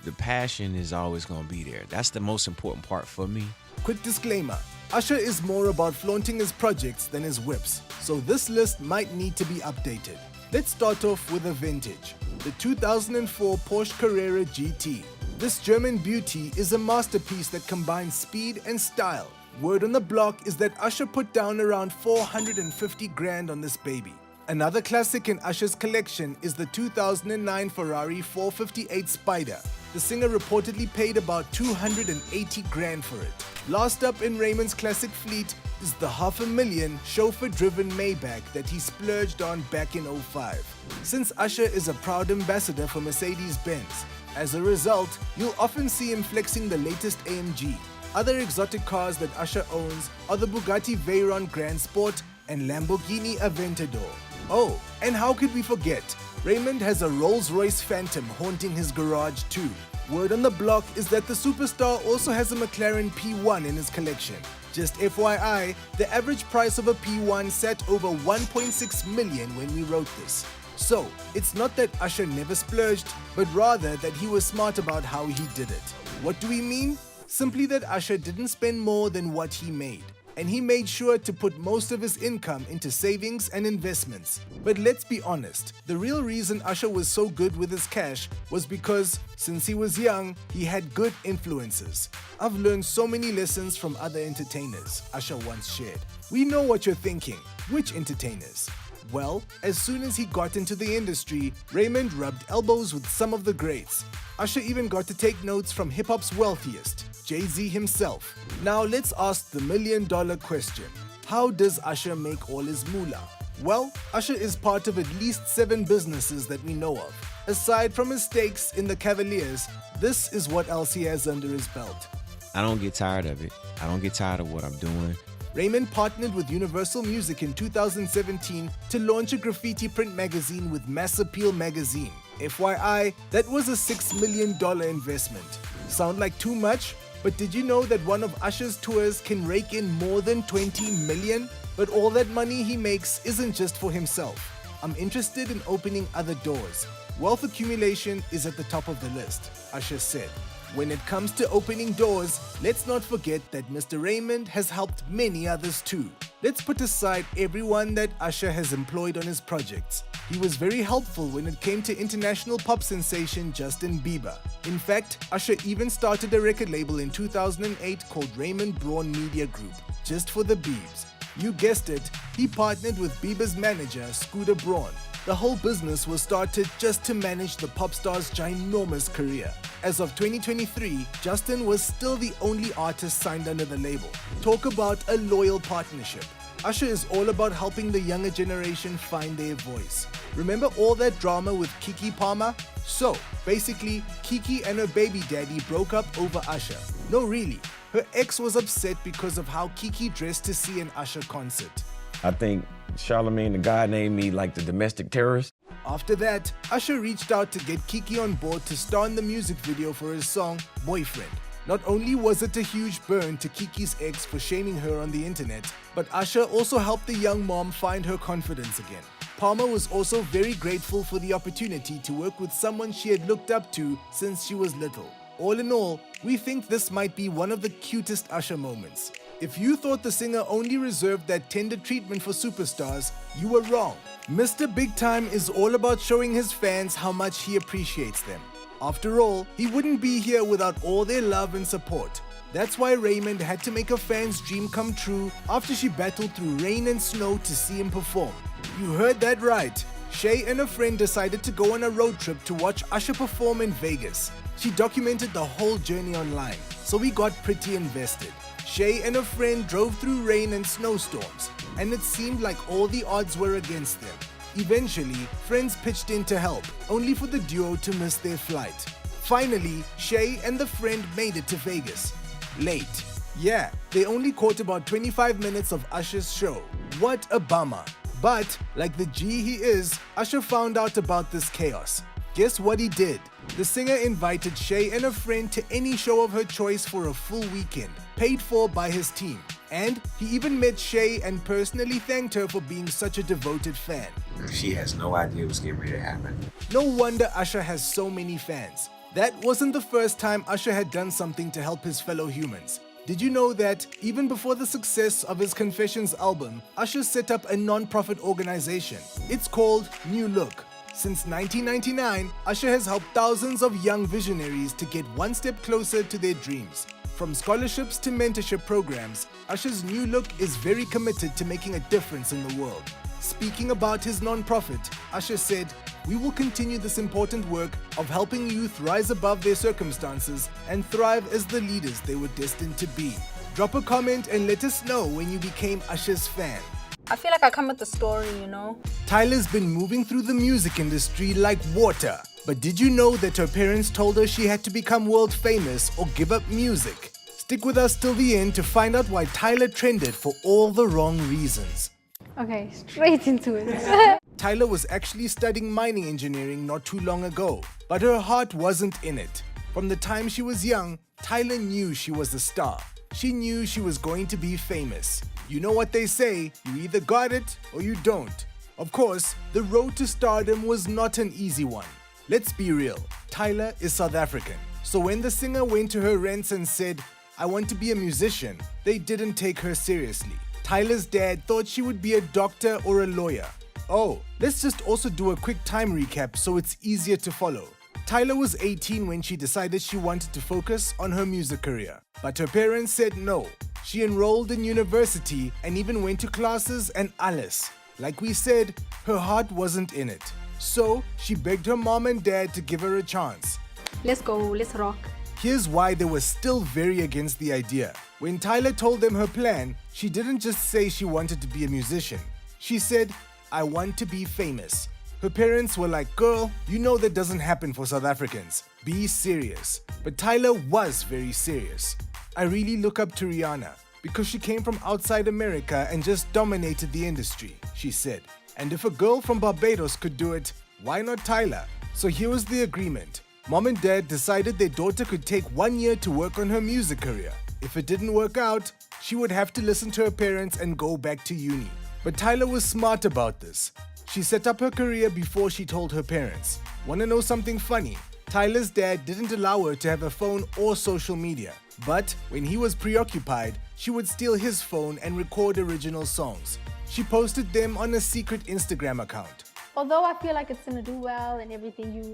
The passion is always gonna be there. That's the most important part for me. Quick disclaimer, Usher is more about flaunting his projects than his whips, so this list might need to be updated. Let's start off with a vintage, the 2004 Porsche Carrera GT. This German beauty is a masterpiece that combines speed and style. Word on the block is that Usher put down around 450 grand on this baby. Another classic in Usher's collection is the 2009 Ferrari 458 Spider. The singer reportedly paid about 280 grand for it. Last up in Raymond's classic fleet is the $500,000 chauffeur-driven Maybach that he splurged on back in 2005. Since Usher is a proud ambassador for Mercedes-Benz, as a result, you'll often see him flexing the latest AMG. Other exotic cars that Usher owns are the Bugatti Veyron Grand Sport and Lamborghini Aventador. Oh, and how could we forget? Raymond has a Rolls-Royce Phantom haunting his garage too. Word on the block is that the superstar also has a McLaren P1 in his collection. Just FYI, the average price of a P1 sat over 1.6 million when we wrote this. So, it's not that Usher never splurged, but rather that he was smart about how he did it. What do we mean? Simply that Usher didn't spend more than what he made. And he made sure to put most of his income into savings and investments. But let's be honest, the real reason Usher was so good with his cash was because, since he was young, he had good influences. I've learned so many lessons from other entertainers, Usher once shared. We know what you're thinking. Which entertainers? Well, as soon as he got into the industry, Raymond rubbed elbows with some of the greats. Usher even got to take notes from hip-hop's wealthiest, Jay-Z himself. Now let's ask the million-dollar question. How does Usher make all his moolah? Well, Usher is part of at least 7 businesses that we know of. Aside from his stakes in the Cavaliers, this is what else he has under his belt. I don't get tired of it. I don't get tired of what I'm doing. Raymond partnered with Universal Music in 2017 to launch a graffiti print magazine with Mass Appeal magazine. FYI, that was a $6 million investment. Sound like too much? But did you know that one of Usher's tours can rake in more than 20 million? But all that money he makes isn't just for himself. I'm interested in opening other doors. Wealth accumulation is at the top of the list, Usher said. When it comes to opening doors, let's not forget that Mr. Raymond has helped many others too. Let's put aside everyone that Usher has employed on his projects. He was very helpful when it came to international pop sensation Justin Bieber. In fact, Usher even started a record label in 2008 called Raymond Braun Media Group, just for the Biebs. You guessed it, he partnered with Bieber's manager, Scooter Braun. The whole business was started just to manage the pop star's ginormous career. As of 2023, Justin was still the only artist signed under the label. Talk about a loyal partnership. Usher is all about helping the younger generation find their voice. Remember all that drama with Keke Palmer? So, basically, Keke and her baby daddy broke up over Usher. No, really. Her ex was upset because of how Keke dressed to see an Usher concert. I think Charlamagne the God named me like the domestic terrorist. After that, Usher reached out to get Keke on board to star in the music video for his song, Boyfriend. Not only was it a huge burn to Keke's ex for shaming her on the internet, but Usher also helped the young mom find her confidence again. Palmer was also very grateful for the opportunity to work with someone she had looked up to since she was little. All in all, we think this might be one of the cutest Usher moments. If you thought the singer only reserved that tender treatment for superstars, you were wrong. Mr. Big Time is all about showing his fans how much he appreciates them. After all, he wouldn't be here without all their love and support. That's why Raymond had to make a fan's dream come true after she battled through rain and snow to see him perform. You heard that right. Shay and a friend decided to go on a road trip to watch Usher perform in Vegas. She documented the whole journey online, so we got pretty invested. Shay and her friend drove through rain and snowstorms, and it seemed like all the odds were against them. Eventually, friends pitched in to help, only for the duo to miss their flight. Finally, Shay and the friend made it to Vegas. Late. Yeah, they only caught about 25 minutes of Usher's show. What a bummer. But, like the G he is, Usher found out about this chaos. Guess what he did? The singer invited Shay and a friend to any show of her choice for a full weekend, paid for by his team. And he even met Shay and personally thanked her for being such a devoted fan. She has no idea what's getting ready to happen. No wonder Usher has so many fans. That wasn't the first time Usher had done something to help his fellow humans. Did you know that even before the success of his Confessions album, Usher set up a non-profit organization? It's called New Look. Since 1999, Usher has helped thousands of young visionaries to get one step closer to their dreams. From scholarships to mentorship programs, Usher's New Look is very committed to making a difference in the world. Speaking about his non-profit, Usher said, "We will continue this important work of helping youth rise above their circumstances and thrive as the leaders they were destined to be." Drop a comment and let us know when you became Usher's fan. I feel like I come with the story, you know? Tyla's been moving through the music industry like water. But did you know that her parents told her she had to become world famous or give up music? Stick with us till the end to find out why Tyla trended for all the wrong reasons. Okay, straight into it. Tyla was actually studying mining engineering not too long ago, but her heart wasn't in it. From the time she was young, Tyla knew she was a star. She knew she was going to be famous. You know what they say, you either got it or you don't. Of course, the road to stardom was not an easy one. Let's be real, Tyla is South African. So when the singer went to her rents and said, "I want to be a musician," they didn't take her seriously. Tyla's dad thought she would be a doctor or a lawyer. Oh, let's just also do a quick time recap so it's easier to follow. Tyla was 18 when she decided she wanted to focus on her music career, but her parents said no. She enrolled in university and even went to classes and alles. Like we said, her heart wasn't in it. So she begged her mom and dad to give her a chance. Let's go, let's rock. Here's why they were still very against the idea. When Tyla told them her plan, she didn't just say she wanted to be a musician. She said, "I want to be famous." Her parents were like, "Girl, you know that doesn't happen for South Africans. Be serious." But Tyla was very serious. "I really look up to Rihanna because she came from outside America and just dominated the industry," she said. "And if a girl from Barbados could do it, why not Tyla?" So here was the agreement. Mom and dad decided their daughter could take 1 year to work on her music career. If it didn't work out, she would have to listen to her parents and go back to uni. But Tyla was smart about this. She set up her career before she told her parents. Wanna know something funny? Tyla's dad didn't allow her to have a phone or social media. But when he was preoccupied, she would steal his phone and record original songs. She posted them on a secret Instagram account. Although I feel like it's gonna do well and everything, you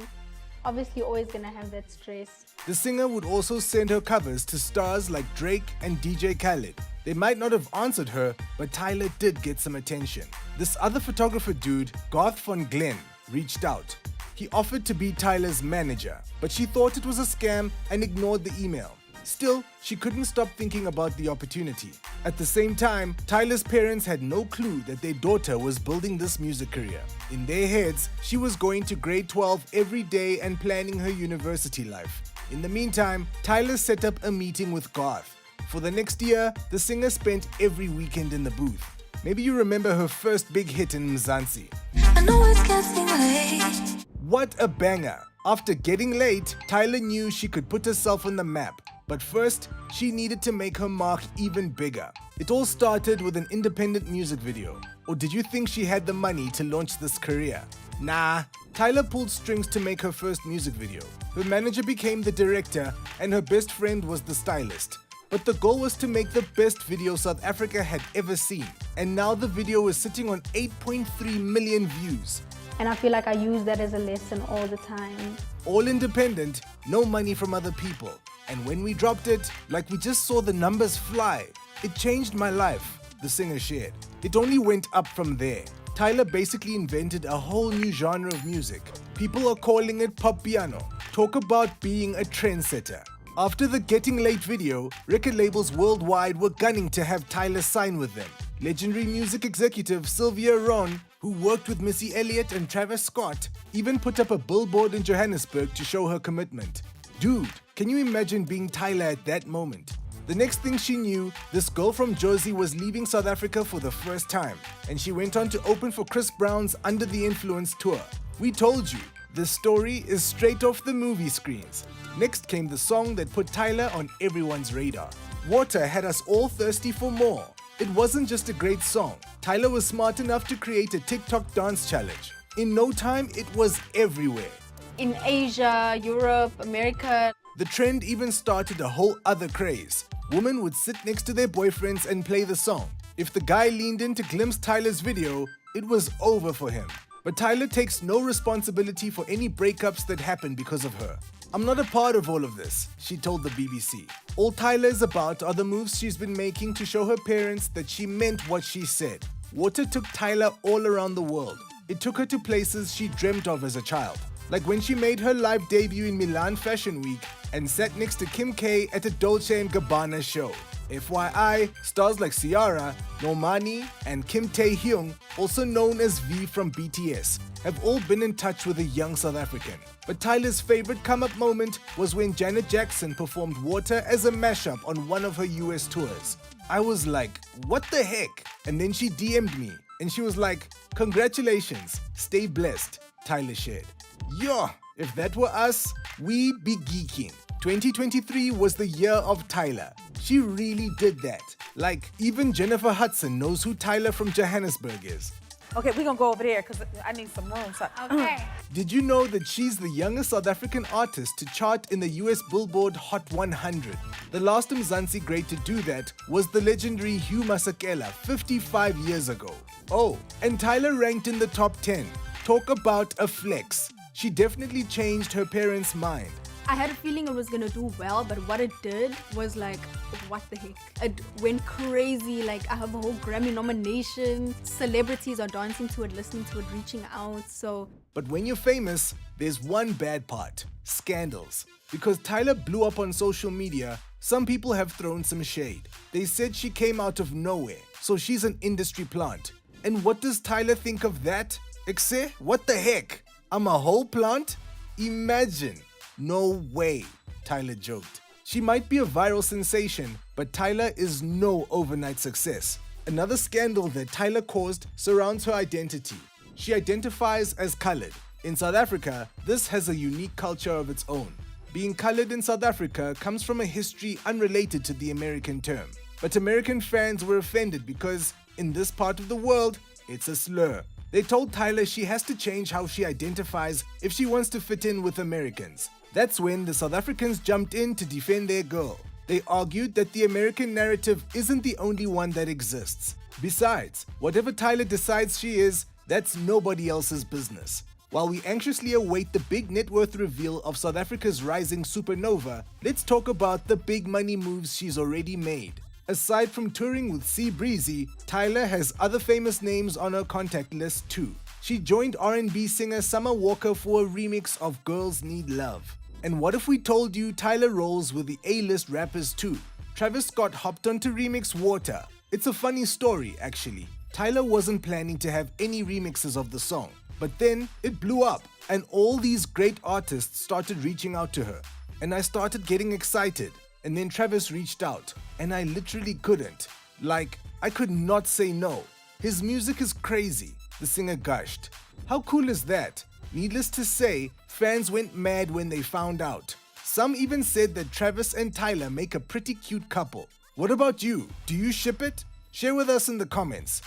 obviously always gonna have that stress. The singer would also send her covers to stars like Drake and DJ Khaled. They might not have answered her, but Tyla did get some attention. This other photographer dude, Garth von Glen, reached out. He offered to be Tyla's manager, but she thought it was a scam and ignored the email. Still, she couldn't stop thinking about the opportunity. At the same time, Tyla's parents had no clue that their daughter was building this music career. In their heads, she was going to grade 12 every day and planning her university life. In the meantime, Tyla set up a meeting with Garth. For the next year, the singer spent every weekend in the booth. Maybe you remember her first big hit in Mzansi. I know it's getting late. What a banger! After Getting Late, Tyla knew she could put herself on the map. But first, she needed to make her mark even bigger. It all started with an independent music video. Or did you think she had the money to launch this career? Nah, Tyla pulled strings to make her first music video. Her manager became the director and her best friend was the stylist. But the goal was to make the best video South Africa had ever seen. And now the video is sitting on 8.3 million views. And I feel like I use that as a lesson all the time. All independent, no money from other people. And when we dropped it, like we just saw the numbers fly. It changed my life, the singer shared. It only went up from there. Tyla basically invented a whole new genre of music. People are calling it pop piano. Talk about being a trendsetter. After the Getting Late video, record labels worldwide were gunning to have Tyla sign with them. Legendary music executive Sylvia Ron, who worked with Missy Elliott and Travis Scott, even put up a billboard in Johannesburg to show her commitment. Dude, can you imagine being Tyla at that moment? The next thing she knew, this girl from Jersey was leaving South Africa for the first time, and she went on to open for Chris Brown's Under the Influence tour. We told you, this story is straight off the movie screens. Next came the song that put Tyla on everyone's radar. Water had us all thirsty for more. It wasn't just a great song. Tyla was smart enough to create a TikTok dance challenge. In no time, it was everywhere. In Asia, Europe, America. The trend even started a whole other craze. Women would sit next to their boyfriends and play the song. If the guy leaned in to glimpse Tyla's video, it was over for him. But Tyla takes no responsibility for any breakups that happened because of her. I'm not a part of all of this, she told the BBC. All Tyla is about are the moves she's been making to show her parents that she meant what she said. Water took Tyla all around the world. It took her to places she dreamt of as a child. Like when she made her live debut in Milan Fashion Week and sat next to Kim K at a Dolce & Gabbana show. FYI, stars like Ciara, Normani, and Kim Tae-hyung, also known as V from BTS, have all been in touch with a young South African. But Tyla's favorite come-up moment was when Janet Jackson performed Water as a mashup on one of her US tours. I was like, what the heck? And then she DM'd me, and she was like, congratulations, stay blessed, Tyla shared. Yo, if that were us, we'd be geeking. 2023 was the year of Tyla. She really did that. Like, even Jennifer Hudson knows who Tyla from Johannesburg is. Okay, we're gonna go over there because I need some room. So. Okay. Did you know that she's the youngest South African artist to chart in the US Billboard Hot 100? The last Mzansi great to do that was the legendary Hugh Masekela 55 years ago. Oh, and Tyla ranked in the top 10. Talk about a flex. She definitely changed her parents' mind. I had a feeling it was gonna do well, but what it did was like, what the heck? It went crazy. Like, I have a whole Grammy nomination. Celebrities are dancing to it, listening to it, reaching out. So. But when you're famous, there's one bad part: scandals. Because Tyla blew up on social media, some people have thrown some shade. They said she came out of nowhere, so she's an industry plant. And what does Tyla think of that? Exe, what the heck? I'm a whole plant? Imagine. No way, Tyla joked. She might be a viral sensation, but Tyla is no overnight success. Another scandal that Tyla caused surrounds her identity. She identifies as colored. In South Africa, this has a unique culture of its own. Being colored in South Africa comes from a history unrelated to the American term. But American fans were offended because, in this part of the world, it's a slur. They told Tyla she has to change how she identifies if she wants to fit in with Americans. That's when the South Africans jumped in to defend their girl. They argued that the American narrative isn't the only one that exists. Besides, whatever Tyla decides she is, that's nobody else's business. While we anxiously await the big net worth reveal of South Africa's rising supernova, let's talk about the big money moves she's already made. Aside from touring with C Breezy, Tyla has other famous names on her contact list too. She joined R&B singer Summer Walker for a remix of Girls Need Love. And what if we told you Tyla rolls with the A-list rappers too? Travis Scott hopped on to remix Water. It's a funny story actually. Tyla wasn't planning to have any remixes of the song. But then it blew up and all these great artists started reaching out to her. And I started getting excited. And then Travis reached out and I literally couldn't. Like, I could not say no. His music is crazy, the singer gushed. How cool is that? Needless to say, fans went mad when they found out. Some even said that Travis and Tyla make a pretty cute couple. What about you? Do you ship it? Share with us in the comments.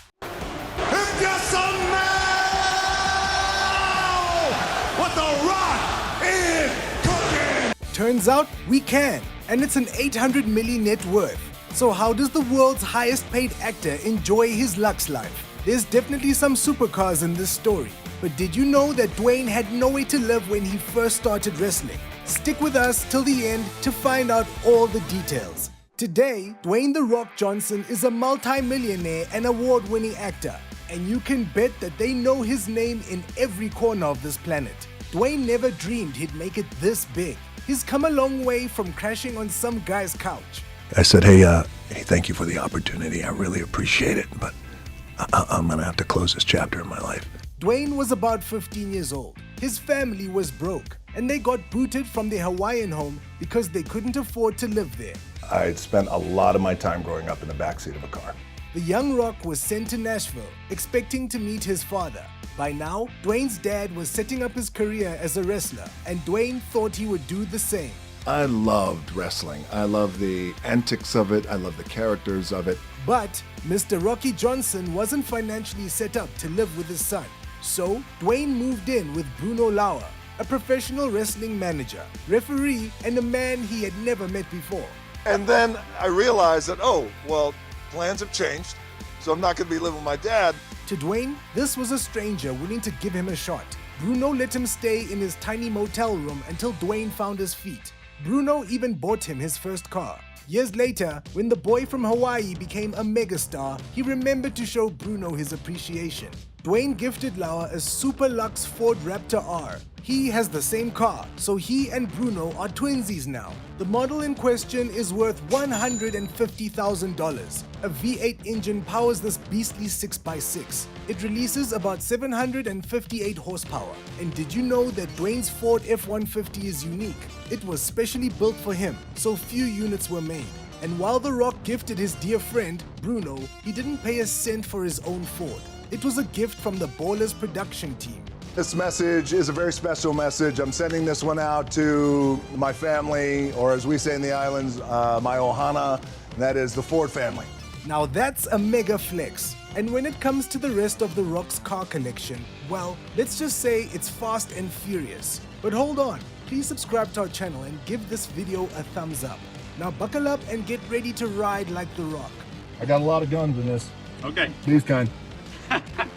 What the rock is cooking! Turns out we can, and it's an 800 million net worth. So how does the world's highest paid actor enjoy his Lux life? There's definitely some supercars in this story. But did you know that Dwayne had nowhere to live when he first started wrestling? Stick with us till the end to find out all the details. Today, Dwayne "The Rock" Johnson is a multi-millionaire and award-winning actor. And you can bet that they know his name in every corner of this planet. Dwayne never dreamed he'd make it this big. He's come a long way from crashing on some guy's couch. I said, hey, thank you for the opportunity. I really appreciate it, but I'm gonna have to close this chapter in my life. Dwayne was about 15 years old. His family was broke, and they got booted from their Hawaiian home because they couldn't afford to live there. I'd spent a lot of my time growing up in the backseat of a car. The young Rock was sent to Nashville, expecting to meet his father. By now, Dwayne's dad was setting up his career as a wrestler, and Dwayne thought he would do the same. I loved wrestling. I love the antics of it. I love the characters of it. But Mr. Rocky Johnson wasn't financially set up to live with his son. So Dwayne moved in with Bruno Lauer, a professional wrestling manager, referee, and a man he had never met before. And then I realized that, oh, well, plans have changed, so I'm not going to be living with my dad. To Dwayne, this was a stranger willing to give him a shot. Bruno let him stay in his tiny motel room until Dwayne found his feet. Bruno even bought him his first car. Years later, when the boy from Hawaii became a megastar, he remembered to show Bruno his appreciation. Dwayne gifted Lauer a super luxe Ford Raptor R. He has the same car, so he and Bruno are twinsies now. The model in question is worth $150,000. A V8 engine powers this beastly 6x6. It releases about 758 horsepower. And did you know that Dwayne's Ford F-150 is unique? It was specially built for him, so few units were made. And while The Rock gifted his dear friend, Bruno, he didn't pay a cent for his own Ford. It was a gift from the Ballers production team. This message is a very special message. I'm sending this one out to my family, or as we say in the islands, my ohana, and that is the Ford family. Now that's a mega flex. And when it comes to the rest of The Rock's car collection, well, let's just say it's fast and furious. But hold on, please subscribe to our channel and give this video a thumbs up. Now buckle up and get ready to ride like The Rock. I got a lot of guns in this. Okay. These kind.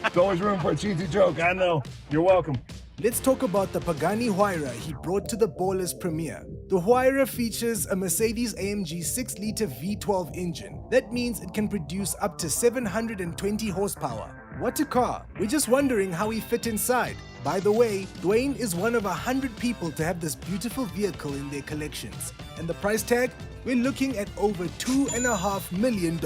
There's always room for a cheesy joke, I know. You're welcome. Let's talk about the Pagani Huayra he brought to the Ballers premiere. The Huayra features a Mercedes-AMG 6-liter V12 engine. That means it can produce up to 720 horsepower. What a car! We're just wondering how he fit inside. By the way, Dwayne is one of 100 people to have this beautiful vehicle in their collections. And the price tag? We're looking at over $2.5 million.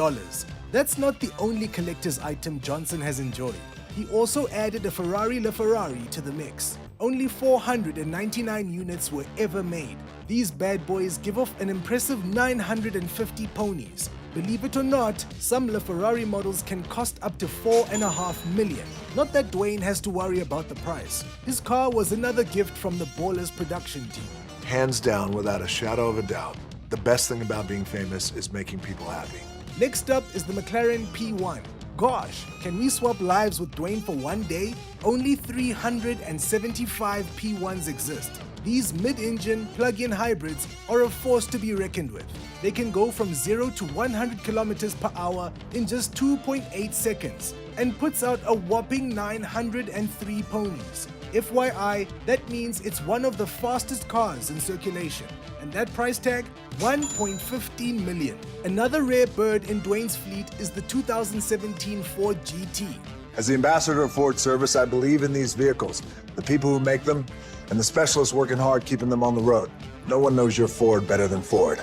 That's not the only collector's item Johnson has enjoyed. He also added a Ferrari LaFerrari to the mix. Only 499 units were ever made. These bad boys give off an impressive 950 ponies. Believe it or not, some LaFerrari models can cost up to $4.5 million. Not that Dwayne has to worry about the price. His car was another gift from the Ballers production team. Hands down, without a shadow of a doubt, the best thing about being famous is making people happy. Next up is the McLaren P1. Gosh, can we swap lives with Dwayne for one day? Only 375 P1s exist. These mid-engine plug-in hybrids are a force to be reckoned with. They can go from 0 to 100 kilometers per hour in just 2.8 seconds and puts out a whopping 903 ponies. FYI, that means it's one of the fastest cars in circulation. And that price tag? $1.15 million. Another rare bird in Dwayne's fleet is the 2017 Ford GT. As the ambassador of Ford Service, I believe in these vehicles, the people who make them, and the specialists working hard keeping them on the road. No one knows your Ford better than Ford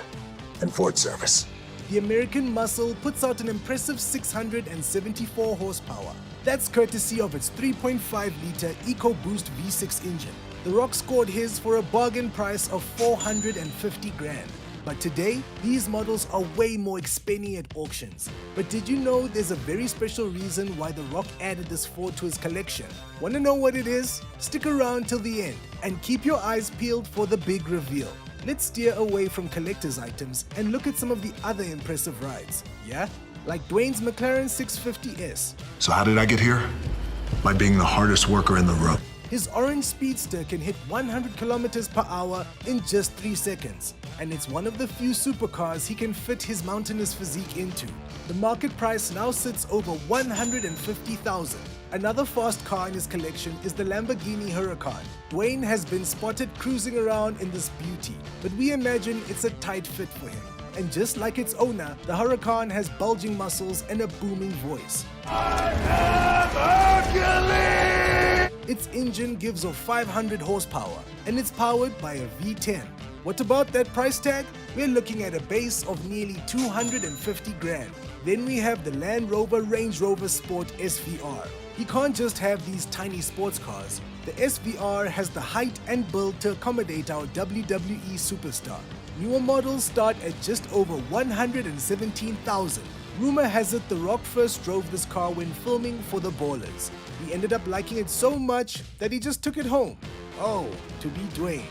and Ford Service. The American Muscle puts out an impressive 674 horsepower. That's courtesy of its 3.5-liter EcoBoost V6 engine. The Rock scored his for a bargain price of $450 grand. But today, these models are way more expensive at auctions. But did you know there's a very special reason why The Rock added this Ford to his collection? Want to know what it is? Stick around till the end and keep your eyes peeled for the big reveal. Let's steer away from collector's items and look at some of the other impressive rides. Yeah? Like Dwayne's McLaren 650S. So how did I get here? By being the hardest worker in the room. His orange Speedster can hit 100 kilometers per hour in just 3 seconds. And it's one of the few supercars he can fit his mountainous physique into. The market price now sits over $150,000. Another fast car in his collection is the Lamborghini Huracan. Dwayne has been spotted cruising around in this beauty, but we imagine it's a tight fit for him. And just like its owner, the Huracan has bulging muscles and a booming voice. Its engine gives off 500 horsepower, and it's powered by a V10. What about that price tag? We're looking at a base of nearly 250 grand. Then we have the Land Rover Range Rover Sport SVR. You can't just have these tiny sports cars. The SVR has the height and build to accommodate our WWE superstar. Newer models start at just over 117,000. Rumor has it The Rock first drove this car when filming for the Ballers. He ended up liking it so much that he just took it home. Oh, to be Dwayne.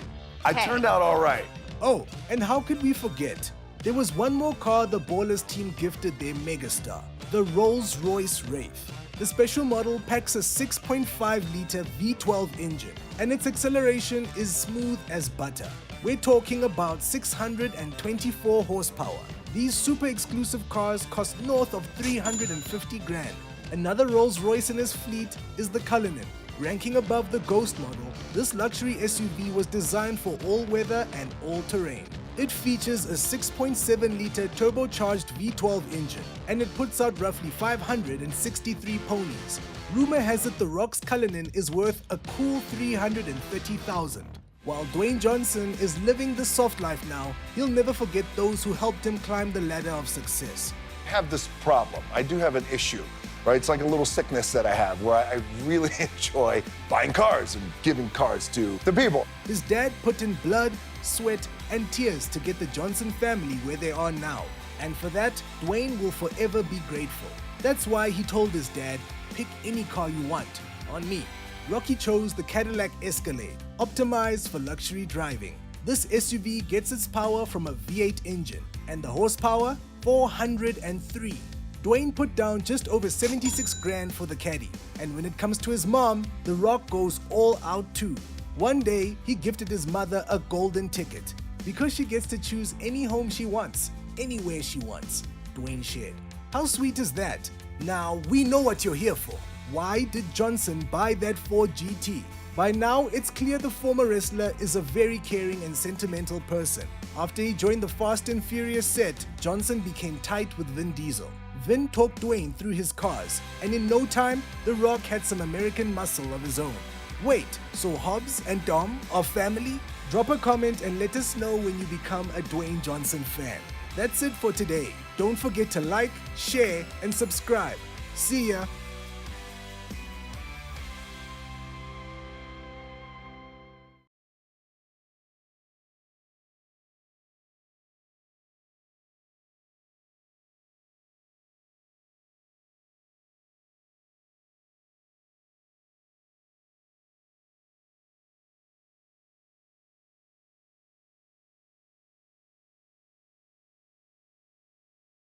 I turned out all right. Oh, and how could we forget? There was one more car the Ballers team gifted their megastar, the Rolls-Royce Wraith. The special model packs a 6.5-liter V12 engine, and its acceleration is smooth as butter. We're talking about 624 horsepower. These super exclusive cars cost north of 350 grand. Another Rolls-Royce in his fleet is the Cullinan. Ranking above the Ghost model, this luxury SUV was designed for all-weather and all-terrain. It features a 6.7-liter turbocharged V12 engine, and it puts out roughly 563 ponies. Rumor has it The Rock's Cullinan is worth a cool $330,000. While Dwayne Johnson is living the soft life now, he'll never forget those who helped him climb the ladder of success. I have this problem. I do have an issue, right? It's like a little sickness that I have where I really enjoy buying cars and giving cars to the people. His dad put in blood, sweat, and tears to get the Johnson family where they are now. And for that, Dwayne will forever be grateful. That's why he told his dad, pick any car you want, on me. Rocky chose the Cadillac Escalade, optimized for luxury driving. This SUV gets its power from a V8 engine, and the horsepower, 403. Dwayne put down just over 76 grand for the Caddy, and when it comes to his mom, The Rock goes all out too. One day, he gifted his mother a golden ticket, because she gets to choose any home she wants, anywhere she wants, Dwayne shared. How sweet is that? Now, we know what you're here for. Why did Johnson buy that Ford GT? By now, it's clear the former wrestler is a very caring and sentimental person. After he joined the Fast and Furious set, Johnson became tight with Vin Diesel. Vin talked Dwayne through his cars, and in no time, The Rock had some American muscle of his own. Wait, so Hobbs and Dom are family? Drop a comment and let us know when you become a Dwayne Johnson fan. That's it for today. Don't forget to like, share, and subscribe. See ya!